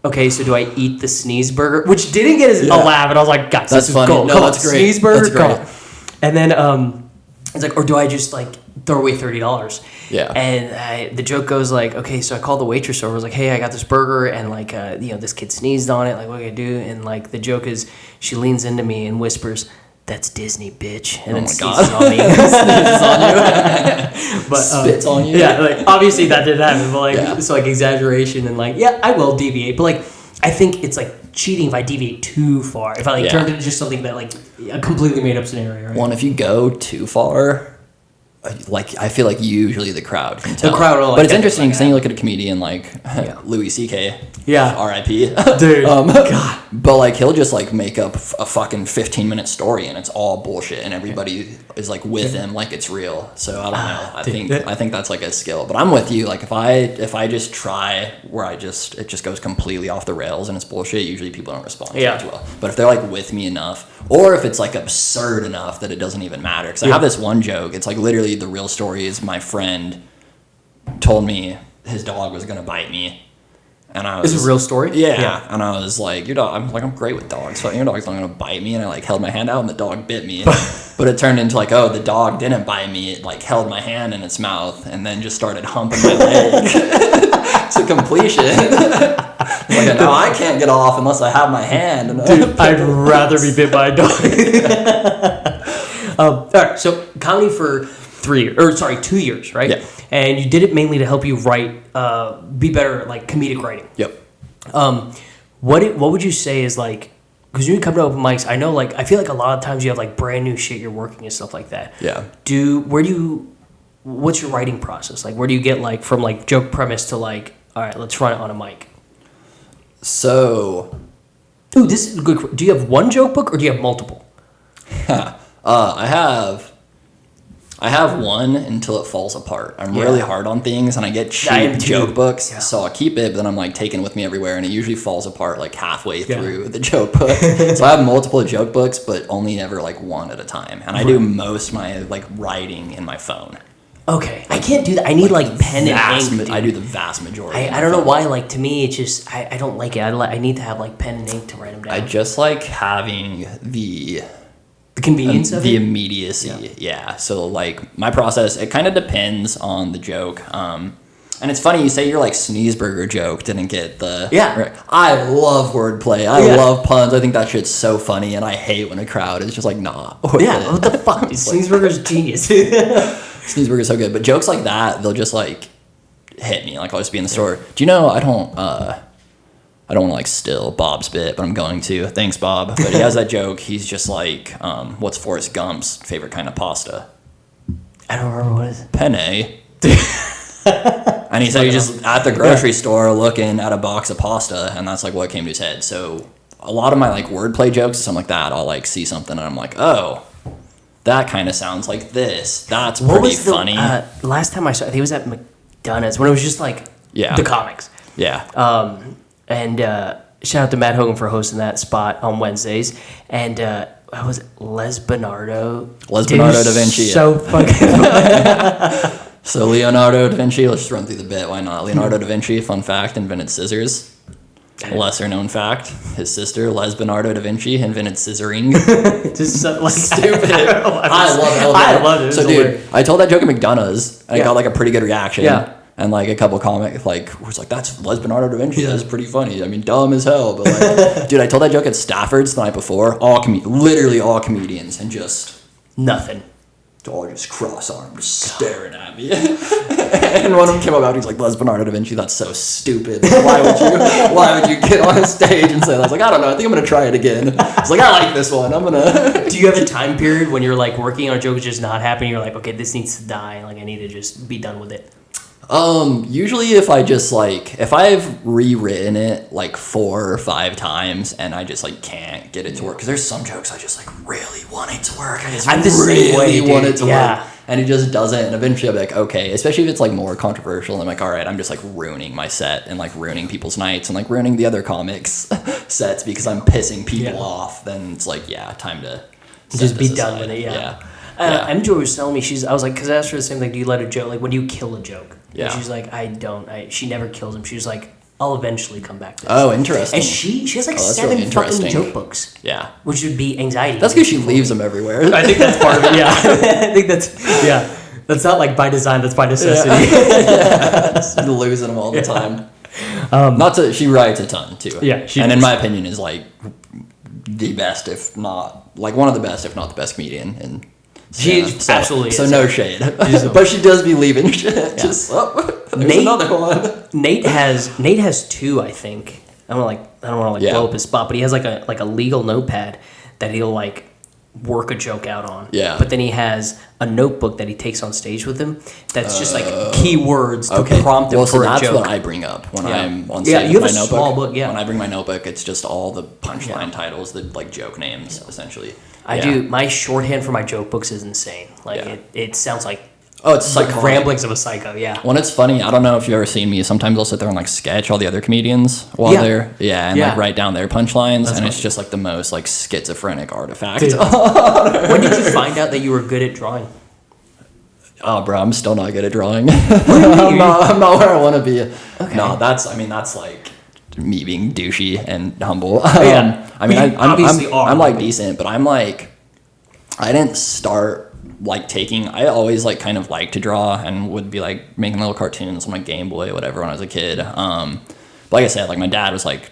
okay, so do I eat the sneeze burger? Which didn't get a laugh, and I was like, guys, that's funny. Cool. No, that's great. Sneeze burger, that's great. And then it's or do I just throw away $30? Yeah. And the joke goes okay, so I called the waitress over. I was like, hey, I got this burger, and this kid sneezed on it. What do I do? And the joke is, she leans into me and whispers, "That's Disney, bitch," and then sneezes on me. Sneezes on you. But spits on you. Yeah, obviously that didn't happen, but it's exaggeration and I will deviate, but I think it's cheating if I deviate too far. If I turn it into just something that a completely made up scenario. Right? Well, and if you go too far, I feel usually the crowd can tell. The crowd will but it's interesting because then you look at a comedian Louis C.K. Yeah. R.I.P. Dude. God. But he'll just make up a fucking 15-minute story and it's all bullshit and everybody is with him it's real. So I don't know. I think that's a skill. But I'm with you. If I just try where it just goes completely off the rails and it's bullshit, usually people don't respond to it as well. But if they're with me enough, or if it's absurd enough that it doesn't even matter. Because I have this one joke. It's literally the real story is my friend told me his dog was gonna bite me. And I was, is it a real story? Yeah. And I was like, your dog, I'm great with dogs. So your dog's not going to bite me. And I held my hand out and the dog bit me. But it turned into the dog didn't bite me. It held my hand in its mouth and then just started humping my leg to completion. No, I can't get off unless I have my hand. Dude, I'd rather be bit by a dog. All right, so comedy for 2 years, right? Yeah. And you did it mainly to help you write, be better at comedic writing. Yep. What would you say is because when you come to open mics, I know I feel a lot of times you have brand new shit you're working and stuff like that. Yeah. What's your writing process? Where do you get from joke premise to all right, let's run it on a mic? So. Ooh, this is good. Do you have one joke book or do you have multiple? I have one until it falls apart. I'm really hard on things, and I get cheap joke books, so I'll keep it, but then I'm taking it with me everywhere, and it usually falls apart halfway through the joke book. So I have multiple joke books, but only ever one at a time. And I do most of my writing in my phone. Okay, I can't do that. I need pen and ink. I do the vast majority. I don't know why. To me, it's just I don't like it. I need to have pen and ink to write them down. I just like having the convenience of the it? immediacy. Yeah. So my process, it kind of depends on the joke. And it's funny you say your sneezeburger joke didn't get the I love wordplay. I love puns. I think that shit's so funny, and I hate when a crowd is just nah. What the fuck? Sneezeburger's genius. Sneezeburger's so good, but jokes like that, they'll just hit me. I'll just be in the store. Do you know I don't want to steal Bob's bit, but I'm going to. Thanks, Bob. But he has that joke. He's just what's Forrest Gump's favorite kind of pasta? I don't remember what it is. Penne. And he said he's just at the grocery store looking at a box of pasta, and that's what came to his head. So a lot of my wordplay jokes and something like that, I'll see something and I'm oh, that kind of sounds like this. That's pretty funny. Last time I saw it, he was at McDonald's when it was just the comics. Yeah. And shout out to Matt Hogan for hosting that spot on Wednesdays. And what was it? Les Bernardo da Vinci. So fucking So Leonardo da Vinci, let's just run through the bit. Why not? Leonardo da Vinci, fun fact, invented scissors. Lesser known fact, his sister, Les Bernardo da Vinci, invented scissoring. Just stupid. I love it. So dude, I told that joke at McDonald's, and I got a pretty good reaction. Yeah. And a couple comics was that's Les Bernardo da Vinci. That's pretty funny. I mean, dumb as hell, but dude, I told that joke at Stafford's the night before. Literally all comedians, and just nothing. All just cross-armed, just staring at me. And one of them came up and he's Les Bernardo da Vinci. That's so stupid. Why would you get on a stage and say that? I was I don't know. I think I'm gonna try it again. I was I like this one. I'm gonna. Do you have a time period when you're working on a joke is just not happening? You're okay, this needs to die. I need to just be done with it. Usually if I just if I've rewritten it 4 or 5 times and I just can't get it to work, because there's some jokes I just really want it to work. I just want it to work. and he just doesn't. And eventually I'll be like, okay, especially if it's like more controversial. And I'm like, all right, I'm just like ruining my set and like ruining people's nights and like ruining the other comics sets because I'm pissing people off. Then it's like, yeah, time to just be done with it. Yeah. MJ was telling me, I was like, because I asked her the same thing, do you let a joke, like when do you kill a joke? Yeah. And she's like, I don't. She never kills him. She was like, I'll eventually come back to this. Oh, interesting. And she has like 7 really fucking joke books. Yeah. Which would be anxiety. That's because she leaves them everywhere. I think that's part of it, yeah. I think that's not like by design, that's by necessity. Yeah. Losing them all the time. She writes a ton too. Yeah. And in my opinion is like the best, if not, like one of the best, if not the best comedian. And she absolutely is. So no shade. But she does be leaving shit. Yeah. Just, there's another one. Nate has 2, I think. I don't want to blow up his spot, but he has like a legal notepad that he'll like work a joke out on. Yeah. But then he has a notebook that he takes on stage with him that's just like keywords to prompt him for a joke. That's what I bring up when I'm on stage. Yeah, you have with a my notebook. small book, yeah. When I bring my notebook, it's just all the punchline titles, the like joke names, essentially. I do. My shorthand for my joke books is insane. Like it sounds like it's like ramblings of a psycho. Yeah. When it's funny, I don't know if you've ever seen me. Sometimes I'll sit there and like sketch all the other comedians while they're like write down their punchlines, and it's just like the most like schizophrenic artifact. When did you find out that you were good at drawing? Oh, bro, I'm still not good at drawing. I'm not where I want to be. Okay. No, that's like me being douchey and humble. I mean, I'm like decent, but I'm like, I didn't start like taking. I always like kind of liked to draw and would be like making little cartoons on my Game Boy or whatever when I was a kid. But like I said, like my dad was like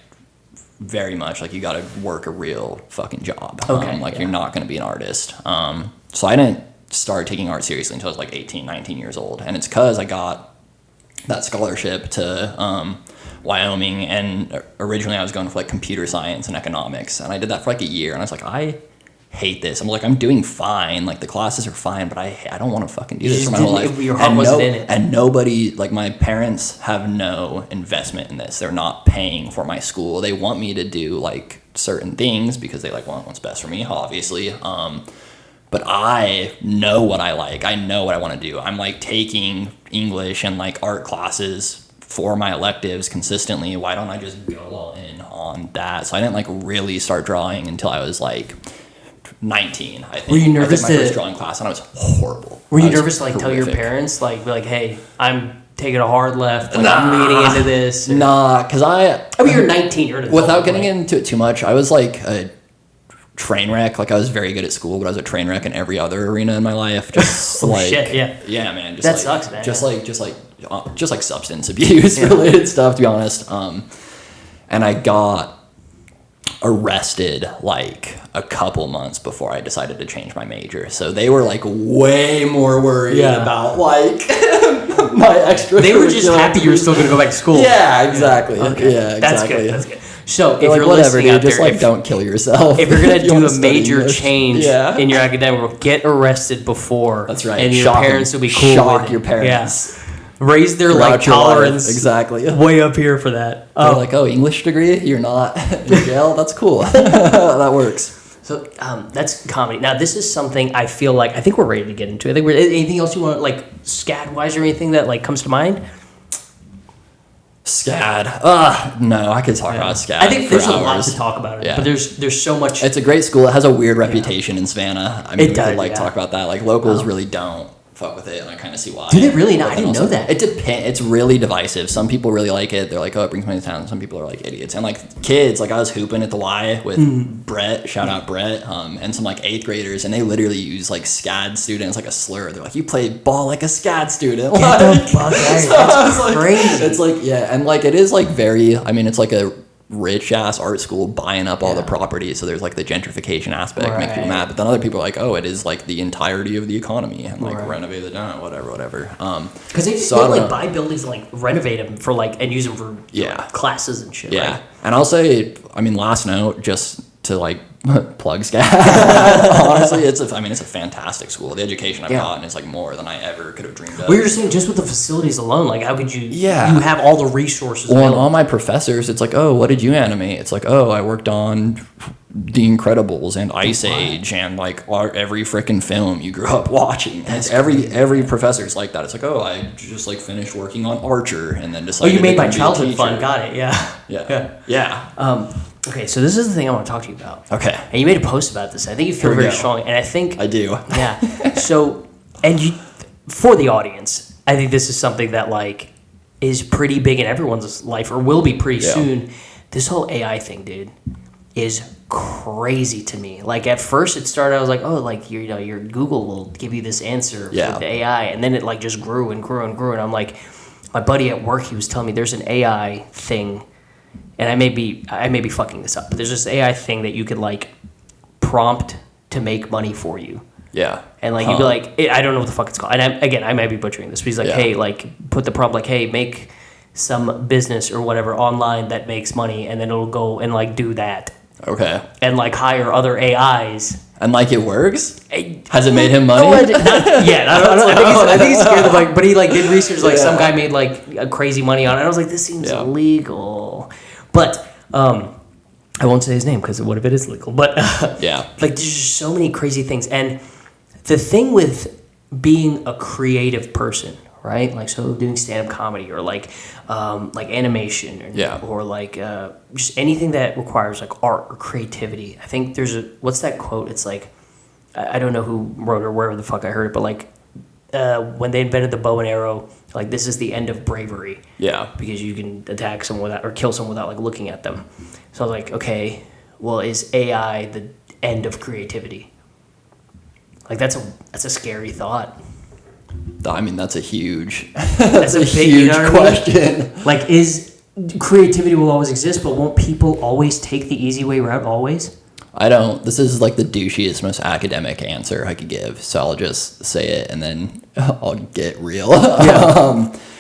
very much like you got to work a real fucking job. You're not going to be an artist. So I didn't start taking art seriously until I was like 18, 19 years old, and it's because I got that scholarship to Wyoming, and originally I was going for like computer science and economics, and I did that for like a year, and I was like, I hate this. I'm like, I'm doing fine, like the classes are fine, but I don't want to fucking do this for my whole life. Your heart wasn't in it. And nobody, like my parents have no investment in this. They're not paying for my school. They want me to do like certain things because they like want what's best for me, obviously. But I know what I like. I know what I want to do. I'm like taking English and like art classes for my electives consistently. Why don't I just go all in on that? So I didn't like really start drawing until I was like 19, I think. Were you nervous I took my first drawing class and I was horrible. Were you nervous to like tell your parents, like be like, hey, I'm taking a hard left, like I'm leaning into this? Nah, because I mean, you're 19, you're an adult. Without getting into it too much, I was like a train wreck. Like I was very good at school, but I was a train wreck in every other arena in my life. Just shit, yeah, man. Just that like, sucks, man. Just like substance abuse related stuff, to be honest. And I got arrested like a couple months before I decided to change my major. So they were like way more worried about like my extra. They were just happy you were still going to go back to school. Yeah, exactly. Okay. Yeah, exactly. That's good. So if you're you're whatever, listening dude, out just there, like don't kill yourself. If you're gonna do a major change in your academic world, get arrested before. That's right. And your parents will be cool Shock with it. your parents. Yeah. Raise their like tolerance exactly way up here for that. They're like, oh, English degree? You're not in jail? That's cool. That works. So that's comedy. Now this is something I feel like I think we're ready to get into. I think anything else you want like SCAD wise or anything that like comes to mind? SCAD. No, I could talk about SCAD. I think there's a lot to talk about it, but there's so much. It's a great school. It has a weird reputation in Savannah. I mean, we could talk about that. Like locals really don't fuck with it, and I kind of see why. Do they really not? I didn't know that. It depends. It's really divisive. Some people really like it. They're like, oh, it brings money to town. Some people are like idiots. And like kids, like I was hooping at the Y with Brett, shout out Brett, and some like 8th graders, and they literally use like SCAD students like a slur. They're like, you play ball like a SCAD student. Get the fuck out. That's crazy. It's like, yeah, and like it is like very, I mean, it's like a rich ass art school buying up all the property, so there's like the gentrification aspect, make people mad, but then other people are like, oh, it is like the entirety of the economy and like renovate it down, whatever. Because they like buy buildings and like renovate them for like and use them for like, classes and shit. Yeah, right? And I'll say, I mean, last note, just to like plug scat. Honestly, it's a fantastic school. The education I've gotten is like more than I ever could have dreamed of. Well, you're saying just with the facilities alone, like how could you? Yeah. You have all the resources. Well, and all my professors, it's like, oh, what did you animate? It's like, oh, I worked on The Incredibles and Ice Age and like every freaking film you grew up watching. And it's every professor's like that. It's like, oh, I just like finished working on Archer and then decided. Oh, you made my childhood fun. Got it. Yeah. Yeah. Okay, so this is the thing I want to talk to you about. Okay. And you made a post about this. I think you feel very strong, and I think I do. Yeah. So, and you, for the audience, I think this is something that like is pretty big in everyone's life, or will be pretty soon. This whole AI thing, dude, is crazy to me. Like at first, it started. I was like, oh, like your Google will give you this answer for the AI, and then it like just grew and grew and grew, and I'm like, my buddy at work, he was telling me there's an AI thing. And I may be fucking this up, but there's this AI thing that you could like prompt to make money for you. Yeah. And like you'd be like, I don't know what the fuck it's called. And I might be butchering this, but he's like, hey, like put the prompt like, hey, make some business or whatever online that makes money, and then it'll go and like do that. Okay. And like hire other AIs. And like it works? Has it made him money? No, not yet. I think he's scared of like, but he like did research. Like some guy made like a crazy money on it. And I was like, this seems illegal. But I won't say his name because what if it is legal? But like there's just so many crazy things. And the thing with being a creative person, right? Like so doing stand-up comedy or like animation or like just anything that requires like art or creativity. I think there's what's that quote? It's like I don't know who wrote it or wherever the fuck I heard it, but like when they invented the bow and arrow, like this is the end of bravery. Yeah. Because you can attack someone without or kill someone without like looking at them. So I was like, okay, well, is AI the end of creativity? Like that's a scary thought. I mean, that's a huge that's a big, huge question. I mean? Like is creativity will always exist, but won't people always take the easy way route always? This is like the douchiest, most academic answer I could give, so I'll just say it and then I'll get real.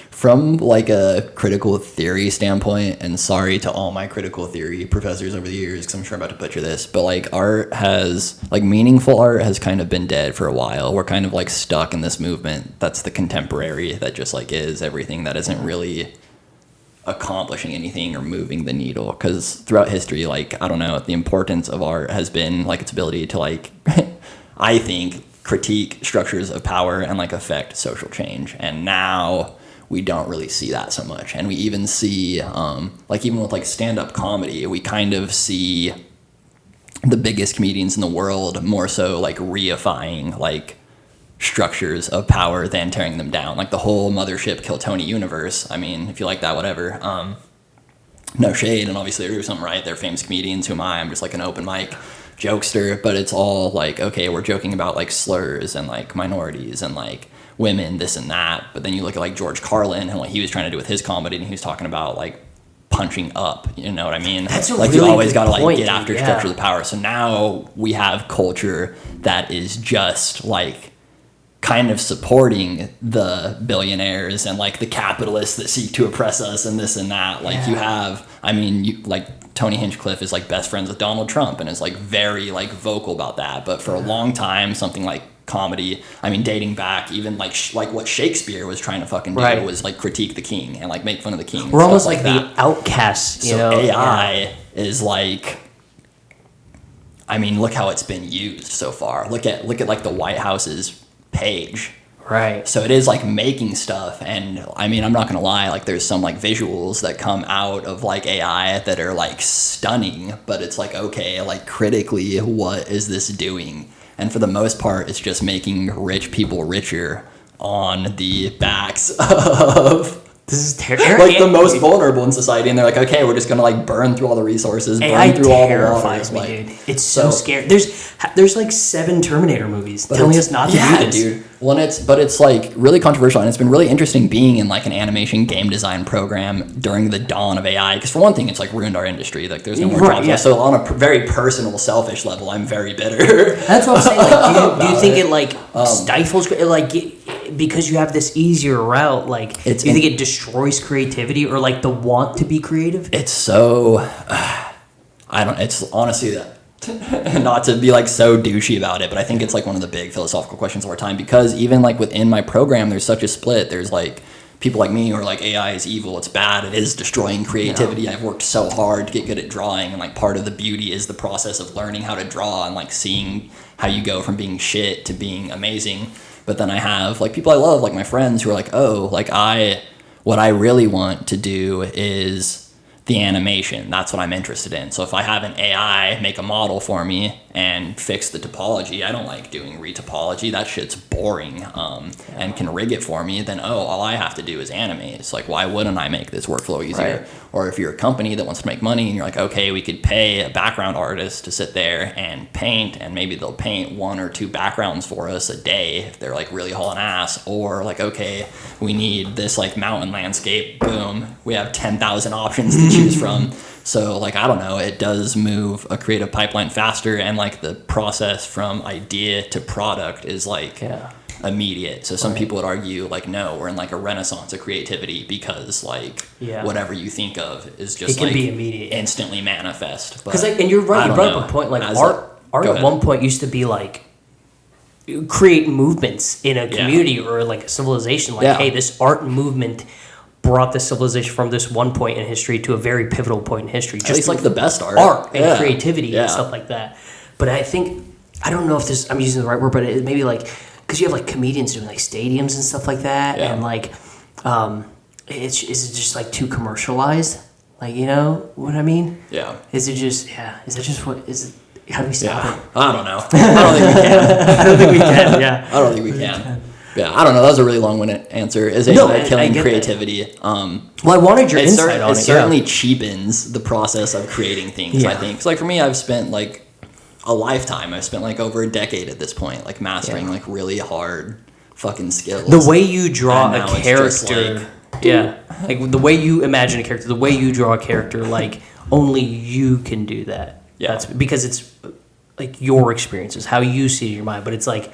From like a critical theory standpoint, and sorry to all my critical theory professors over the years because I'm sure I'm about to butcher this, but like meaningful art has kind of been dead for a while. We're kind of like stuck in this movement that's the contemporary that just like is everything that isn't really accomplishing anything or moving the needle, because throughout history, like I don't know, the importance of art has been like its ability to like I think critique structures of power and like affect social change, and now we don't really see that so much. And we even see like even with like stand-up comedy, we kind of see the biggest comedians in the world more so like reifying like structures of power than tearing them down, like the whole Mothership Kill Tony universe. I mean, if you like that, whatever. No shade, and obviously they do something right. They're famous comedians. Who am I? I'm just like an open mic jokester. But it's all like, okay, we're joking about like slurs and like minorities and like women, this and that. But then you look at like George Carlin and what he was trying to do with his comedy, and he was talking about like punching up, you know what I mean? That's like really you always got to like point, get after structure of the power. So now we have culture that is just like kind of supporting the billionaires and like the capitalists that seek to oppress us and this and that. Like you have, I mean, you like Tony Hinchcliffe is like best friends with Donald Trump and is like very like vocal about that. But for a long time, something like comedy, I mean, dating back even like what Shakespeare was trying to fucking do was like critique the king and like make fun of the king. We're almost like the outcasts, you know? AI is like, I mean, look how it's been used so far. Look at like the White House's page. Right. So it is like making stuff, and I mean, I'm not gonna lie, like there's some like visuals that come out of like AI that are like stunning, but it's like, okay, like critically, what is this doing? And for the most part, it's just making rich people richer on the backs of this is terrible. Like the most vulnerable in society, and they're like, okay, we're just gonna like burn through all the resources, burn through all the waters. Me, dude. It's so scary. There's like 7 Terminator movies telling us not to do this. Dude. Well, it's like really controversial, and it's been really interesting being in like an animation game design program during the dawn of AI. Because for one thing, it's like ruined our industry. Like there's no more jobs. Yeah. So on a very personal, selfish level, I'm very bitter. That's what I'm saying. Like, do you think it like stifles like? Because you have this easier route, like do you think it destroys creativity or like the want to be creative? It's so it's honestly not to be like so douchey about it, but I think it's like one of the big philosophical questions of our time, because even like within my program, there's such a split. There's like people like me who are like, AI is evil, it's bad, it is destroying creativity. I've worked so hard to get good at drawing, and like part of the beauty is the process of learning how to draw and like seeing how you go from being shit to being amazing. But then I have like people I love, like my friends, who are like, oh, like what I really want to do is the animation. That's what I'm interested in. So if I have an AI make a model for me and fix the topology, I don't like doing retopology. That shit's boring, and can rig it for me. Then, all I have to do is animate. It's like, why wouldn't I make this workflow easier? Right. Or if you're a company that wants to make money and you're like, okay, we could pay a background artist to sit there and paint, and maybe they'll paint 1 or 2 backgrounds for us a day if they're like really hauling ass. Or like, okay, we need this like mountain landscape, boom, we have 10,000 options to choose from. So like, I don't know, it does move a creative pipeline faster, and like the process from idea to product is like immediate. So some people would argue like, no, we're in like a renaissance of creativity, because like whatever you think of is just it can like be immediate, instantly manifest. Because like, and you're right, you brought up a point, like art at one point used to be like create movements in a community or like a civilization, like hey, this art movement brought the civilization from this one point in history to a very pivotal point in history. Just like the best art and creativity and stuff like that. But I think, I don't know if this, I'm using the right word, but it maybe like, because you have like comedians doing like stadiums and stuff like that, and like, is it just like too commercialized? Like, you know what I mean? Yeah. Is it just what is it? How do we stop it? I don't know. I don't think we can. I don't think we can. Yeah. I don't think we can. Yeah, I don't know. That was a really long-winded answer. Is AI killing creativity? Well, I wanted your insight on it. It certainly cheapens the process of creating things, I think. Because like for me, I've spent like a lifetime. I've spent like over a decade at this point, like mastering like really hard fucking skills. The way you draw a character, like the way you imagine a character, the way you draw a character, like only you can do that. Yeah, that's because it's like your experiences, how you see it in your mind. But it's like,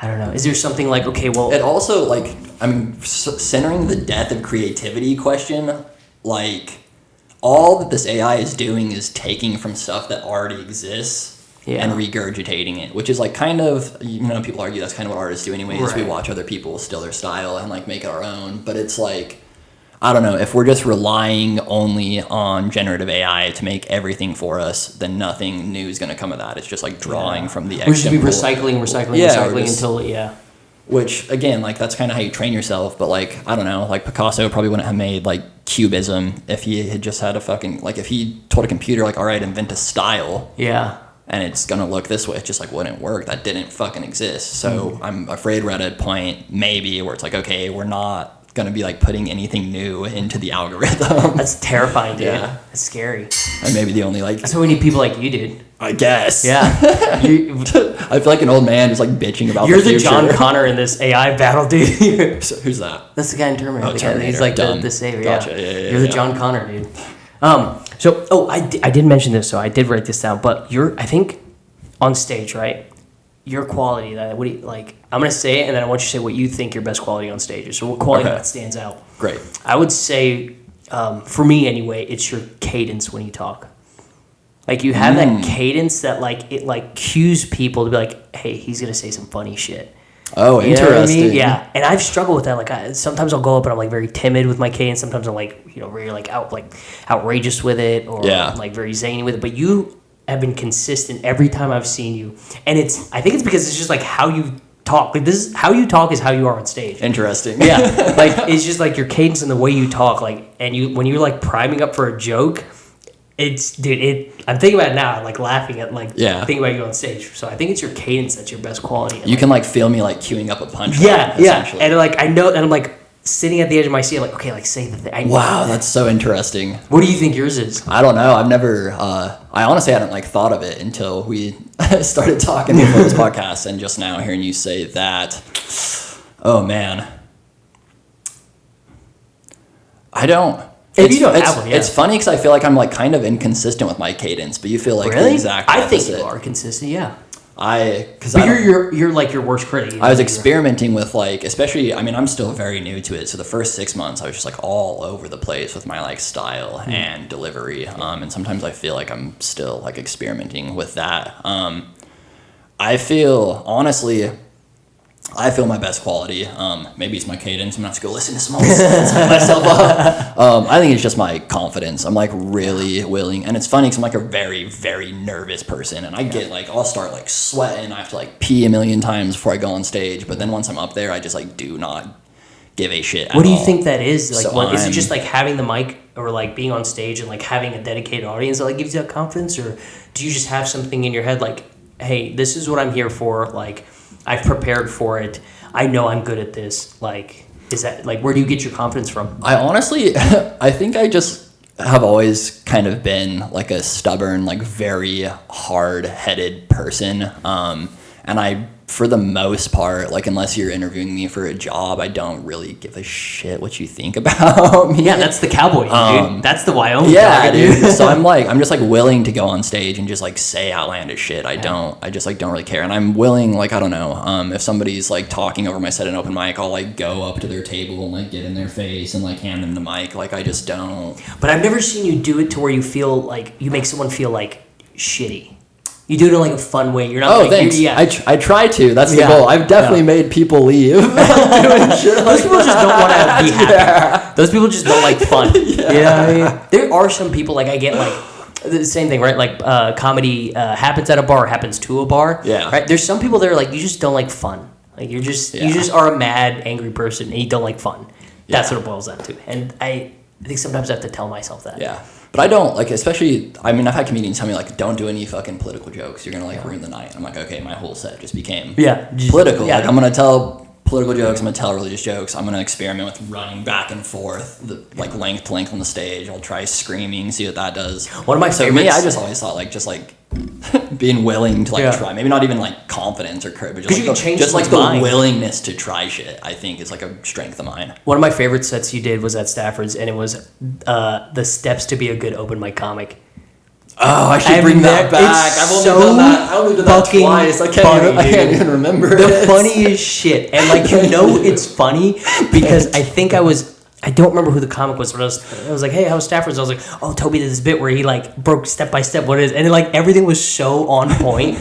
I don't know. Is there something like, okay, well... It also, like, I mean, centering the death of creativity question, like, all that this AI is doing is taking from stuff that already exists and regurgitating it, which is, like, kind of, you know, people argue that's kind of what artists do anyways. Right. We watch other people steal their style and, like, make it our own. But it's, like, I don't know, if we're just relying only on generative AI to make everything for us, then nothing new is going to come of that. It's just like drawing from the we should be recycling until which again, like that's kind of how you train yourself. But like, I don't know, like Picasso probably wouldn't have made like cubism if he had just had a fucking, like if he told a computer like, all right, invent a style. Yeah. And it's going to look this way. It just like wouldn't work. That didn't fucking exist. So I'm afraid we're at a point maybe where it's like, okay, we're not going to be like putting anything new into the algorithm. That's terrifying, dude. Yeah. That's scary. And maybe the only like... That's why we need people like you, dude. I guess. Yeah. I feel like an old man who's like bitching about You're the John Connor in this AI battle, dude. So, who's that? That's the guy in Terminator. Oh, Terminator. He's like the savior. Gotcha. Yeah. You're the John Connor, dude. I did mention this, so I did write this down, but I think on stage, right? Your quality, what do you like? I'm gonna say it, and then I want you to say what you think your best quality on stage is. So what quality that stands out? Great. I would say, for me anyway, it's your cadence when you talk. Like you have that cadence that like it like cues people to be like, hey, he's gonna say some funny shit. Oh, you interesting. Know what I mean? Yeah, and I've struggled with that. Like sometimes I'll go up and I'm like very timid with my cadence. Sometimes I'm like very like outrageous with it, or like very zany with it. But you have been consistent every time I've seen you, and I think it's because it's just like how you talk. Like this is how you talk is how you are on stage. Interesting. Yeah, like it's just like your cadence and the way you talk. Like, and when you're like priming up for a joke, I'm thinking about it now, like laughing at thinking about you on stage. So I think it's your cadence that's your best quality. You can like feel me like queuing up a punchline. Yeah, and like I know, and I'm like sitting at the edge of my seat, like, okay, like say the thing. Wow, that's so interesting. What do you think yours is? I don't know. I've never. I honestly hadn't like thought of it until we started talking before this podcast, and just now hearing you say that. Oh man, I don't. If you don't have one, it's funny because I feel like I'm like kind of inconsistent with my cadence, but you feel like really? the exact opposite. I think you are consistent. Yeah. you're like your worst critic. I was experimenting with like, especially, I mean, I'm still very new to it. So the first 6 months, I was just like all over the place with my like style and delivery. And sometimes I feel like I'm still like experimenting with that. I feel my best quality. Maybe it's my cadence. I'm gonna have to go listen to some old set myself up. I think it's just my confidence. I'm like really willing, and it's funny because I'm like a very, very nervous person, and I get like I'll start like sweating. I have to like pee a million times before I go on stage. But then once I'm up there, I just like do not give a shit. What do you think that is? Like, so is it just like having the mic or like being on stage and like having a dedicated audience that like gives you that confidence, or do you just have something in your head like, hey, this is what I'm here for, like, I've prepared for it, I know I'm good at this, like, is that, like, where do you get your confidence from? I honestly, I think I just have always kind of been, like, a stubborn, like, very hard-headed person, and I, for the most part, like, unless you're interviewing me for a job, I don't really give a shit what you think about me. Yeah, that's the cowboy, dude. That's the Wyoming guy, dude. So I'm just, like, willing to go on stage and just, like, say outlandish shit. I just, like, don't really care. And I'm willing, like, I don't know, if somebody's, like, talking over my set in open mic, I'll, like, go up to their table and, like, get in their face and, like, hand them the mic. Like, I just don't. But I've never seen you do it to where you feel, like, you make someone feel, like, shitty. You do it in like a fun way. You're not. Oh, like, thanks. I try to. That's the goal. I've definitely made people leave. Doing shit Those people just don't want to be happy. Yeah. Those people just don't like fun. Yeah. There are some people like I get like the same thing, right? Like comedy happens at a bar, happens to a bar. Yeah. Right. There's some people that are like you just don't like fun. Like you just are a mad, angry person and you don't like fun. That's what it boils down to. And I think sometimes I have to tell myself that. Yeah. But I don't, like, especially, I mean, I've had comedians tell me, like, don't do any fucking political jokes. You're going to, like, ruin the night. I'm like, okay, my whole set just became political. Yeah. Like, I'm going to tell political jokes. I'm going to tell religious jokes. I'm going to experiment with running back and forth, length to length on the stage. I'll try screaming, see what that does. One of my favorites. So, me, I just always thought, like, just, like, being willing to, like, try. Maybe not even, like, confidence or courage, but just like the willingness to try shit, I think, is, like, a strength of mine. One of my favorite sets you did was at Stafford's, and it was the steps to be a good open mic comic. Oh, I should bring that back. I've only done that twice. I can't even remember the funniest shit. And, like, it's funny because I don't remember who the comic was, but I was like, hey, how's Stafford's? I was like, oh, Toby did this bit where he, like, broke step by step what it is. And, like, everything was so on point.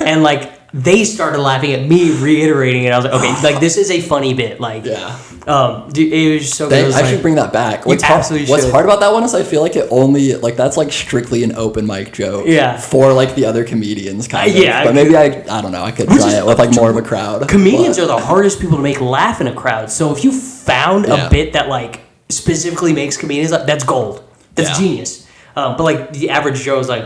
And, like, they started laughing at me reiterating it. I was like, okay, like, this is a funny bit. Like, dude, it was so good. I should bring that back. What's hard about that one is I feel like it only, like, that's, like, strictly an open mic joke. Yeah. For, like, the other comedians, kind of. Yeah. But maybe I don't know, I could try it with, like, more of a crowd. Comedians are the hardest people to make laugh in a crowd. So if you found a bit that, like, specifically makes comedians laugh, that's gold. That's genius. But, like, the average Joe is like,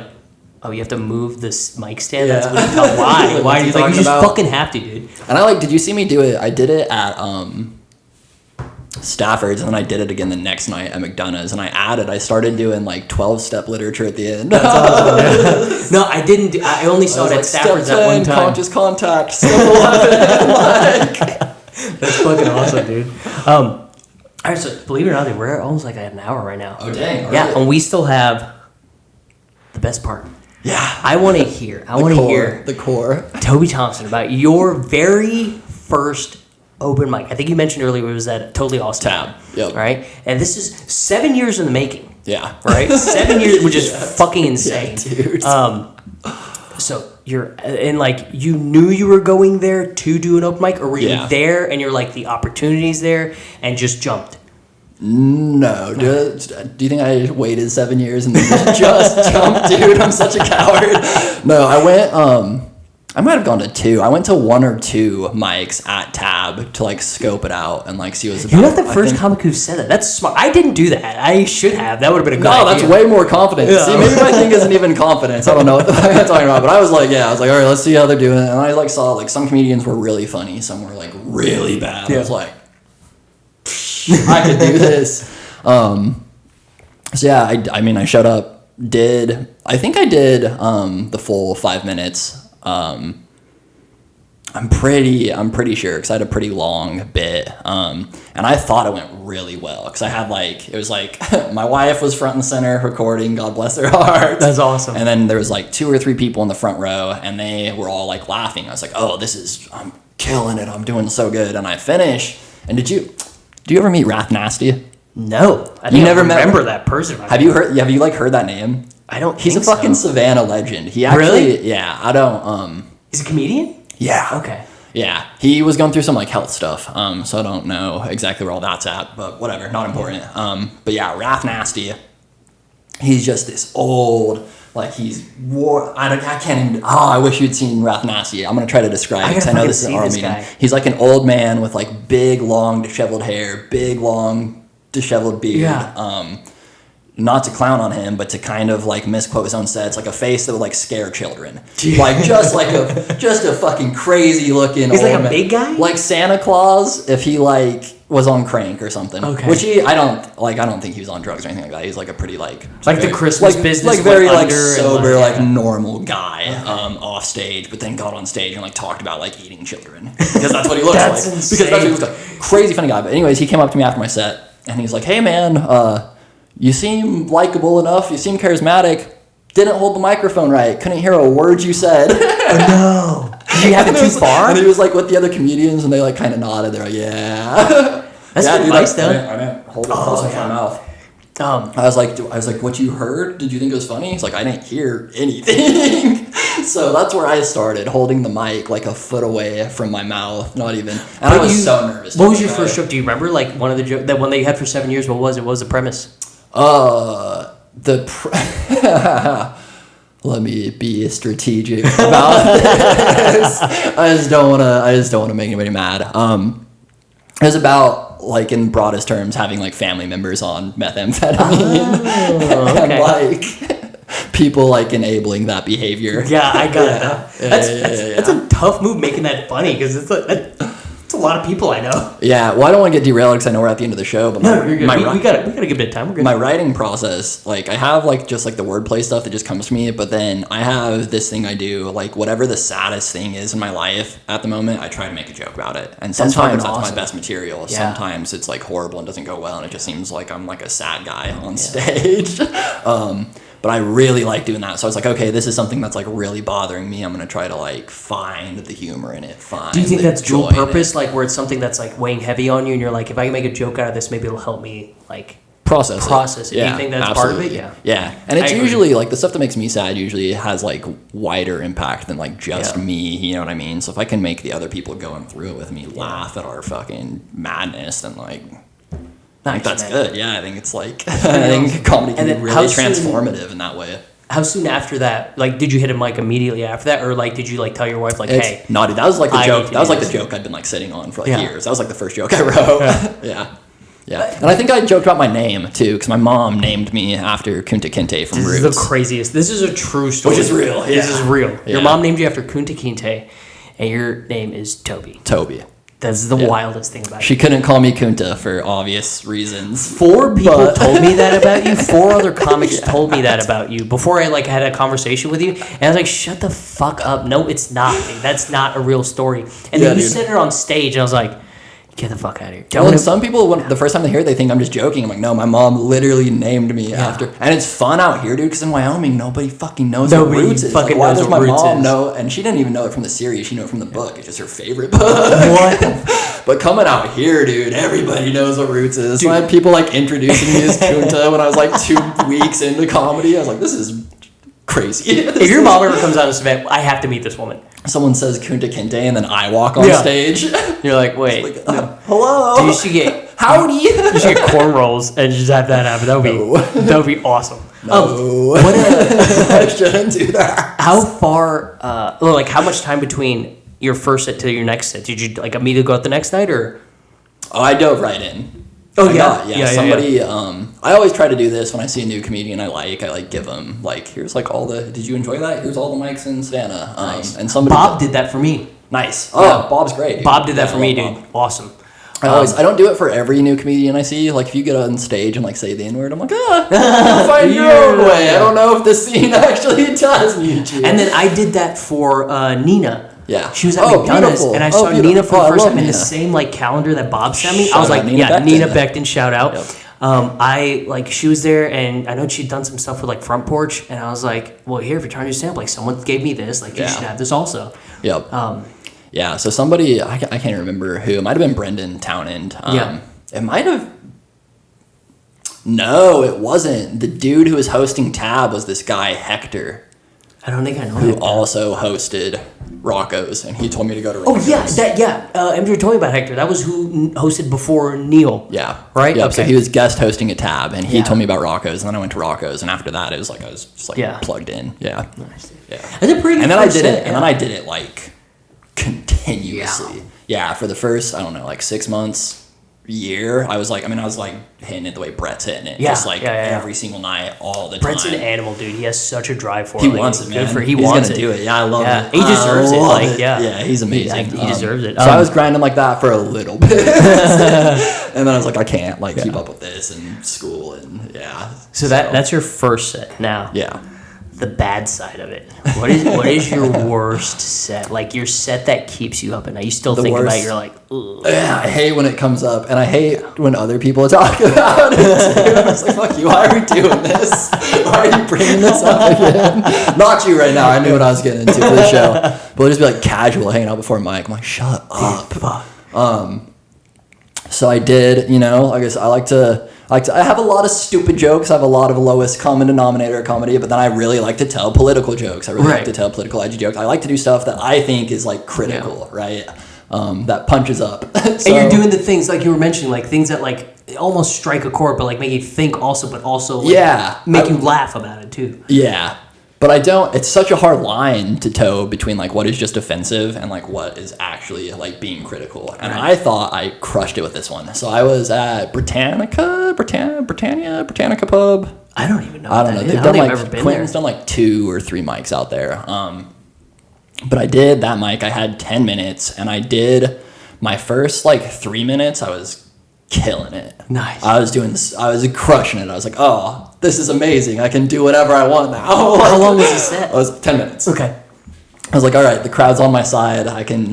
oh, you have to move this mic stand? That's what you tell. Why? Why? He's like, you just fucking have to, dude. And did you see me do it? I did it at Stafford's, and then I did it again the next night at McDonough's, and I started doing, like, 12-step literature at the end. That's awesome. No, I didn't. I only saw it at Stafford's at one time. Conscious contact. Step 11. That's fucking awesome, dude. All right, so believe it or not, we're almost like at an hour right now. Oh, dang. Yeah, and we still have the best part. Yeah. I want to hear. The core. Toby Thompson, about your very first open mic. I think you mentioned earlier it was at Totally Awesome. Tab. Yep. Right? And this is 7 years in the making. Yeah. Right? 7 years, which is fucking insane. Yeah, dude. So you're, and like, you knew you were going there to do an open mic, or were you there and you're like, the opportunity's there and just jumped? No. Do you think I waited 7 years and then just jumped, dude? I'm such a coward. No, I went, I might have gone to 2. I went to 1 or 2 mics at Tab to, like, scope it out and, like, see what it was about. You're not the first comic who said that. That's smart. I didn't do that. I should have. That would have been a good idea. No, that's way more confidence. Yeah. See, maybe my thing isn't even confidence. I don't know what the fuck I'm talking about. But I was like, all right, let's see how they're doing it. And I, like, saw, like, some comedians were really funny. Some were, like, really bad. Yeah. I was like, I could do this. So, yeah, I showed up, I think I did the full 5 minutes. I'm pretty sure, because I had a pretty long bit, and I thought it went really well, because I had it was my wife was front and center recording, God bless their heart. That's awesome. And then there was 2 or 3 people in the front row, and they were all laughing. I was like, oh, I'm killing it, I'm doing so good. And I finish, and do you ever meet Wrath Nasty? No, I remember that person. Have you heard that name? I don't. He's a fucking Savannah legend. He actually, really? Yeah, I don't. He's a comedian. Yeah. Okay. Yeah, he was going through some health stuff, so I don't know exactly where all that's at, but whatever, not important. But yeah, Wrath Nasty. He's just this old, he's war. I can't even. Oh, I wish you'd seen Wrath Nasty. I'm gonna try to describe it because I know this is an oral meeting. Guy. He's like an old man with big, long, disheveled hair, big, long, disheveled beard. Yeah. Not to clown on him, but to kind of misquote his own sets, a face that would scare children, just a fucking crazy looking. He's old a big guy, like Santa Claus if he was on crank or something. Okay. Which I don't think he was on drugs or anything like that. He's a pretty the Christmas business, very sober, normal guy off stage, but then got on stage and talked about eating children because that's what he looks like. Insane. Because that's what he looks like. Crazy funny guy. But anyways, he came up to me after my set and he's like, "Hey man, you seem likable enough. You seem charismatic. Didn't hold the microphone right. Couldn't hear a word you said." Oh, no. Did you have it too far? And he was with the other comedians, and they kind of nodded. They're like, "Yeah." That's good advice, though. I didn't hold it close to my mouth. I was like, "What you heard? Did you think it was funny?" He's like, "I didn't hear anything." So that's where I started, holding the mic a foot away from my mouth, not even. And I was so nervous. What was your first joke? Do you remember one of the jokes, that one that you had for 7 years? What was it? What was the premise? Let me be strategic about this. I just don't want to make anybody mad. It was about in broadest terms having family members on methamphetamine. Oh, okay. And people enabling that behavior. Yeah, I got it. That's a tough move, making that funny, because it's a lot of people I know. Yeah, well, I don't want to get derailed because I know we're at the end of the show, but no, you're good. We got a good bit of time. We're good. My writing process, I have just the wordplay stuff that just comes to me, but then I have this thing I do, whatever the saddest thing is in my life at the moment, I try to make a joke about it. And sometimes that's my best material. Yeah. Sometimes it's horrible and doesn't go well, and it just seems like I'm a sad guy on stage. But I really like doing that. So I was like, okay, this is something that's really bothering me. I'm going to try to find the humor in it. Do you think that's dual purpose? Where it's something that's weighing heavy on you and you're if I can make a joke out of this, maybe it'll help me process it. Yeah, do you think that's absolutely. part of it? Yeah. And it's usually the stuff that makes me sad usually has wider impact than just me. You know what I mean? So if I can make the other people going through it with me laugh at our fucking madness, then I think that's good. Yeah, I think it's I think comedy can be really transformative in that way. How soon after that, did you hit a mic immediately after that, or did you tell your wife hey? Naughty. That was the joke. That was the joke I'd been sitting on for years. That was the first joke I wrote. Yeah. And I think I joked about my name too, because my mom named me after Kunta Kinte from Roots. This is the craziest. This is a true story. Which is real. This is real. Your mom named you after Kunta Kinte, and your name is Toby. Toby. That's the wildest thing about it. She couldn't call me Kunta for obvious reasons. 4 people told me that about you. 4 other comics told me that about you before I had a conversation with you. And I was like, shut the fuck up. No, it's not. That's not a real story. And then you said it on stage, and I was like, get the fuck out of here. Well, some people, the first time they hear it, they think I'm just joking. I'm like, no, my mom literally named me after. And it's fun out here, dude, because in Wyoming, nobody fucking knows what Roots is. Why does my mom know? And she didn't even know it from the series. She knew it from the book. It's just her favorite book. What? But coming out here, dude, everybody knows what Roots is. So I had people introducing me as Kunta when I was 2 weeks into comedy. I was like, this is crazy. If your mom ever comes on this event, I have to meet this woman. Someone says Kunta Kinte, and then I walk on stage. You're like, wait. Hello. Dude, you should get... Howdy. You should get cornrows and just have that happen. That would be awesome. No. I shouldn't do that. How far... how much time between your first set to your next set? Did you immediately go out the next night, or? Oh, I dove right in. Oh, yeah. Somebody. I always try to do this when I see a new comedian I give them here's all the. Did you enjoy that? Here's all the mics in Savannah. Nice. And somebody. Bob did that for me. Nice. Oh, Bob's great. Dude. Bob did that for me, dude. Bob. Awesome. I don't do it for every new comedian I see. If you get on stage and say the N-word, I'm like, you'll find your own way. I don't know if the scene actually does need you. And then I did that for Nina. Yeah. She was at McDonald's, and I saw Nina for the first time in the same like calendar that Bob sent me. I was like, Nina Becton, shout out. Yep. She was there, and I know she'd done some stuff with like Front Porch, and I was like, well, here, if you're trying to do stand-up, like someone gave me this, like you should have this also. Yep. Yeah. So somebody, I can't remember who. It might have been Brendan Townend. It might have. No, it wasn't. The dude who was hosting Tab was this guy Hector. I don't think I know who also hosted Rocco's, and he told me to go to Oh Rocco's. Andrew told me about Hector. That was who hosted before Neil. Yeah. Right? Yep. Okay. So he was guest hosting a Tab, and he told me about Rocco's, and then I went to Rocco's, and after that, it was like I was just like plugged in. Yeah. Nice. Yeah. That's a pretty good And then I did it, and then I did it like continuously. Yeah, for the first, I don't know, like 6 months, year, I was like hitting it the way Brett's hitting it. Yeah. Just like every single night, all the time. Brett's an animal, dude. He has such a drive for it. He wants it, man. He wants gonna do it. Yeah, I love it. He deserves it. Yeah, he's amazing. He deserves it. So I was grinding like that for a little bit. And then I was like, I can't keep up with this and school and So that's your first set now. Yeah. The bad side of it. What is your worst set? Like your set that keeps you up at night. You still think about it, you're like, ugh. Yeah, I hate when it comes up, and I hate when other people talk about it too. I was like, fuck you, why are we doing this? Why are you bringing this up again? Not you right now, I knew what I was getting into for the show. But it'll just be like casual hanging out before Mike. I'm like, shut up. So I did, I guess I have a lot of stupid jokes. I have a lot of lowest common denominator comedy, but then I really like to tell political jokes. I really like to tell political edgy jokes. I like to do stuff that I think is like critical, right? That punches up. And you're doing the things like you were mentioning, like things that like almost strike a chord, but like make you think also, but also like make you laugh about it too. Yeah. But it's such a hard line to toe between like what is just offensive and like what is actually like being critical. And I thought I crushed it with this one. So I was at Britannica Pub. I don't even know. I don't know. They've done like, Quentin's done like 2 or 3 mics out there. But I did that mic. I had 10 minutes, and I did my first like 3 minutes. I was killing it. Nice. I was crushing it. I was like, oh, this is amazing. I can do whatever I want now. How long was the set? It was 10 minutes. Okay. I was like, all right, the crowd's on my side. I can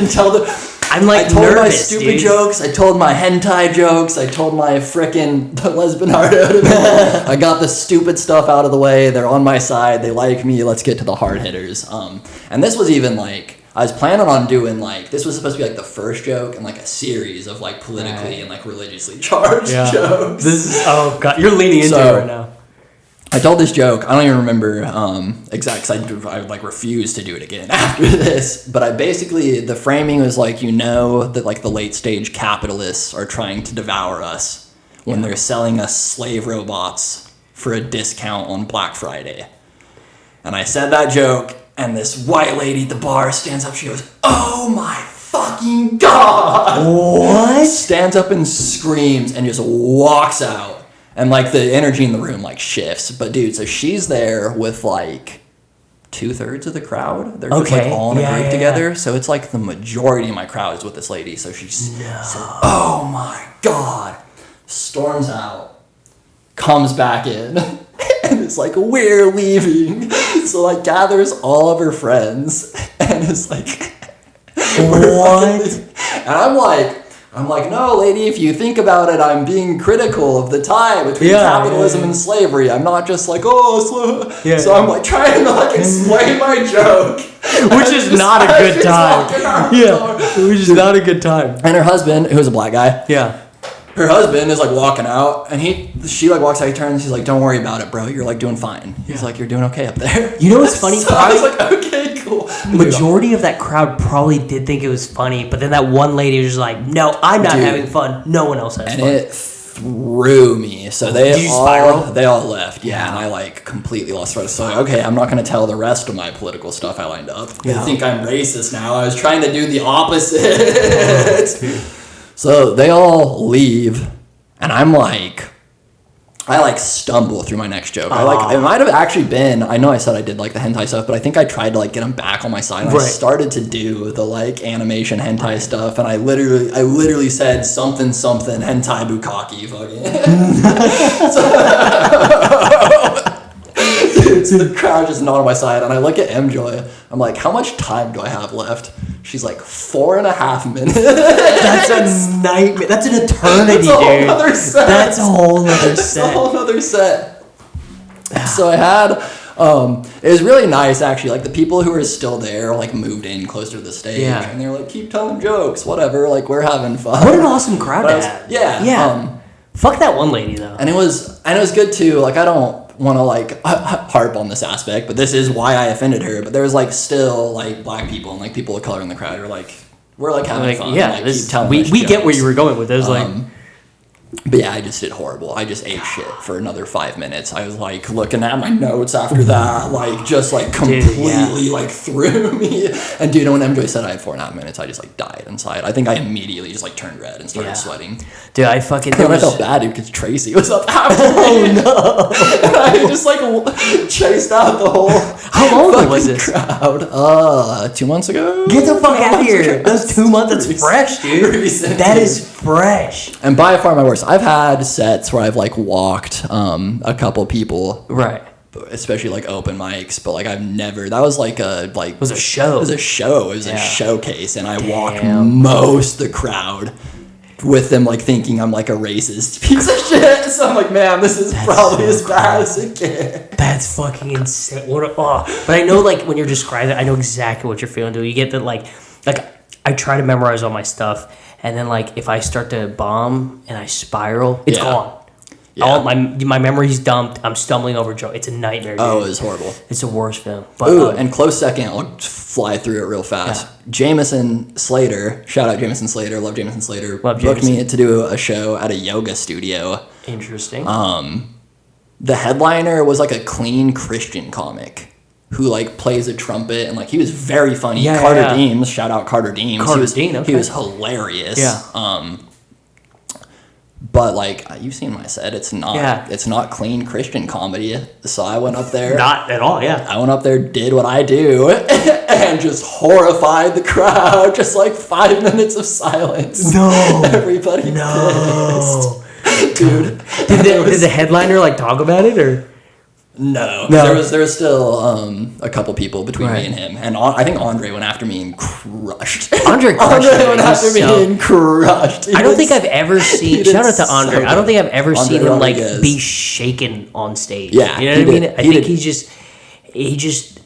tell I'm like I told nervous, my stupid jokes. I told my hentai jokes. I told my frickin' lesbian heart out of it. I got the stupid stuff out of the way. They're on my side. They like me. Let's get to the hard hitters. And this was even like, I was planning on doing like, this was supposed to be like the first joke in like a series of like politically and like religiously charged jokes. This is, oh God, you're leaning into it right now. I told this joke. I don't even remember exact, because I like refused to do it again after this. But the framing was like, that like the late stage capitalists are trying to devour us when they're selling us slave robots for a discount on Black Friday. And I said that joke, and this white lady at the bar stands up. She goes, "Oh my fucking God!" What? Stands up and screams and just walks out. And, like, the energy in the room, like, shifts. But, dude, so she's there with, like, 2/3 of the crowd. They're just, like, all in a group together. So it's, like, the majority of my crowd is with this lady. So she said, "Oh, my God." Storms out. Comes back in. And it's like, "We're leaving." So, like, gathers all of her friends. And it's like... What? And I'm like, "No, lady, if you think about it, I'm being critical of the tie between capitalism and slavery. I'm not just like, oh, so I'm like trying to like explain my joke. Which is not a good time. Which is not a good time. And her husband, who's a black guy. Yeah. Her husband is like walking out, and she like walks out, he turns, he's like, "Don't worry about it, bro. You're like doing fine." He's like, "You're doing okay up there." You know what's funny? So I was like, okay, cool. Majority of that crowd probably did think it was funny, but then that one lady was just like, "No, I'm not having fun. No one else has fun." And it threw me. So Did you spiral? They all left. Yeah, and I like completely lost thread. So like, okay, I'm not going to tell the rest of my political stuff I lined up. They think I'm racist now. I was trying to do the opposite. So they all leave, and I'm like, I stumble through my next joke. It might have actually been, I know I said I did like the hentai stuff, but I think I tried to like get them back on my side. And I started to do the like animation hentai stuff, and I literally said something hentai bukkake fucking. the crowd just not on my side. And I look at M-Joy. I'm like, how much time do I have left? She's like, 4.5 minutes. That's a nightmare. That's an eternity, dude. That's a whole other set. That's a whole other set. So I had, it was really nice actually. Like the people who were still there, like moved in closer to the stage, and they're like, keep telling jokes, whatever. Like we're having fun. What an awesome crowd to have. Yeah. Fuck that one lady though. And it was good too. Like I don't want to like harp on this aspect, but this is why I offended her. But there was like still like black people and like people of color in the crowd who were like, we're like having fun. Yeah, like, keep telling we get where you were going with it. It was like. But yeah, I just did horrible. I just ate shit for another 5 minutes. I was like looking at my notes after that, like just like completely like threw me. And dude, when MJ said I had 4.5 minutes, I just like died inside. I think I immediately just like turned red and started sweating. Dude, I fucking. And I felt bad, dude, because Tracy was up after me. Oh no! And I just like chased out the whole. How long was this crowd? 2 months ago. Get the fuck out of here! That's 2 months. That's fresh, dude. That is fresh. And by far my worst. I've had sets where I've like walked a couple people, right? Especially like open mics, but like I've never. That was like a like. It was a show. It was a show. It was a showcase, and I walked most the crowd with them like thinking I'm like a racist piece of shit. So I'm like, man, this is probably as bad as it gets. That's fucking insane. But I know like when you're describing it, I know exactly what you're feeling. Dude, you get that like I try to memorize all my stuff. And then, like, if I start to bomb and I spiral, it's gone. Yeah. All my memory's dumped. I'm stumbling over Joe. It's a nightmare, dude. Oh, it was horrible. It's the worst film. But, and close second, I'll fly through it real fast. Yeah. Jameson Slater, shout out Jameson Slater, love Jameson Slater, booked me to do a show at a yoga studio. Interesting. The headliner was, like, a clean Christian comic who like plays a trumpet and like he was very funny. Carter Deems, shout out Carter Deems. He was hilarious. Yeah. But like you've seen my set, it's not clean Christian comedy. So I went up there. Not at all. Yeah. I went up there, did what I do, and just horrified the crowd. Just like 5 minutes of silence. No. Everybody. No. Pissed. Dude. Did the headliner like talk about it or? No. There was still a couple people between me and him, and I think Andre went after me and crushed. Andre went after me and crushed. I don't think I've ever seen. Shout out to Andre. I don't think I've ever seen him like be shaken on stage. Yeah, you know what I mean. I think he just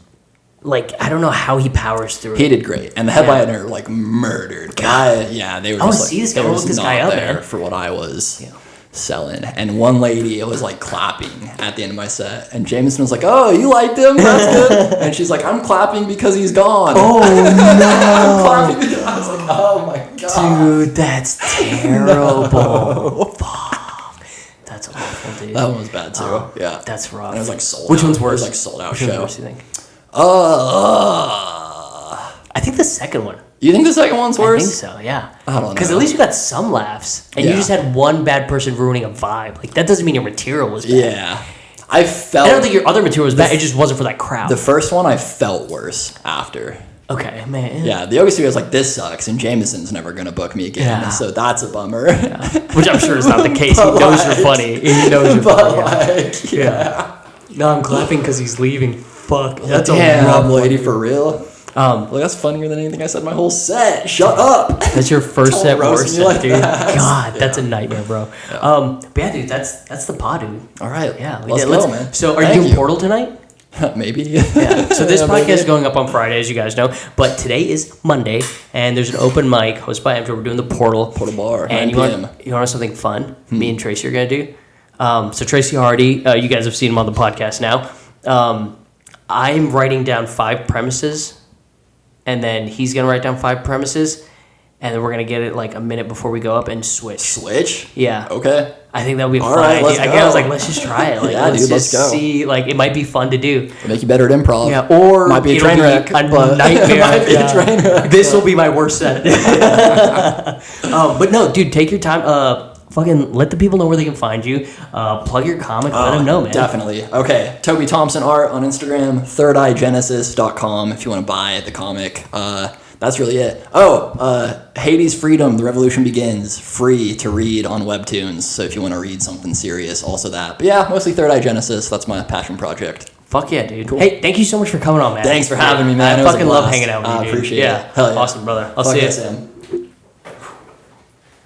like I don't know how he powers through. He did great, and the headliner like murdered. God, they were. I want to see this guy. I want to look this guy up there for what I was. Selling, and one lady was like clapping at the end of my set, and Jameson was like, "Oh, you liked him? That's good." And she's like, "I'm clapping because he's gone." Oh no! I'm clapping because I was like, "Oh my god, dude, that's terrible." No. Fuck, that's awful, dude. That one was bad too. Yeah, that's rough. And it was like sold. Which one's worse? It was like sold out Which show. Which one's worse? You think? I think the second one. You think the second one's worse? I think so, yeah. I don't know. Because at least you got some laughs. And you just had one bad person ruining a vibe. Like, that doesn't mean your material was bad. Yeah. I don't think your other material was bad. It just wasn't for that crowd. The first one, I felt worse after. Okay, man. Yeah, the yoga studio was like, this sucks, and Jameson's never going to book me again. Yeah. So that's a bummer. Yeah. Which I'm sure is not the case. He knows you're funny. He knows you're funny. Yeah. No, I'm clapping because he's leaving. Fuck. That's a rough lady for real. Well, that's funnier than anything I said my whole set. Shut up. That's your first set worst set, like dude. That. God, that's a nightmare, bro. Yeah. But yeah, dude, that's the pod, dude. All right. Yeah, let's go, man. So, are you doing Portal tonight? Maybe. Yeah. So this podcast is going up on Friday, as you guys know. But today is Monday, and there's an open mic hosted by Andrew. We're doing the Portal Bar. And you want something fun? Me and Tracy are gonna do. So Tracy Hardy, you guys have seen him on the podcast now. I'm writing down 5 premises. And then he's going to write down 5 premises, and then we're going to get it like a minute before we go up and switch. Switch? Yeah. Okay. I think that would be fun. Right, let's go. I was like, let's just try it. Like, let's just go. See, like, it might be fun to do. It'll make you better at improv. Yeah, or might be a train wreck. A nightmare. It might be a train wreck. This will be my worst set. But no, dude, take your time. Fucking let the people know where they can find you. Plug your comic. Let them know, man. Definitely. Okay. Toby Thompson art on Instagram. ThirdEyeGenesis.com if you want to buy the comic. That's really it. Hades Freedom, The Revolution Begins. Free to read on Webtoons. So if you want to read something serious, also that. But yeah, mostly Third Eye Genesis. That's my passion project. Fuck yeah, dude. Cool. Hey, thank you so much for coming on, man. Thanks for having me, man. I fucking love hanging out with you, dude. I appreciate it. Hell yeah. Awesome, brother. I'll see you. Sam.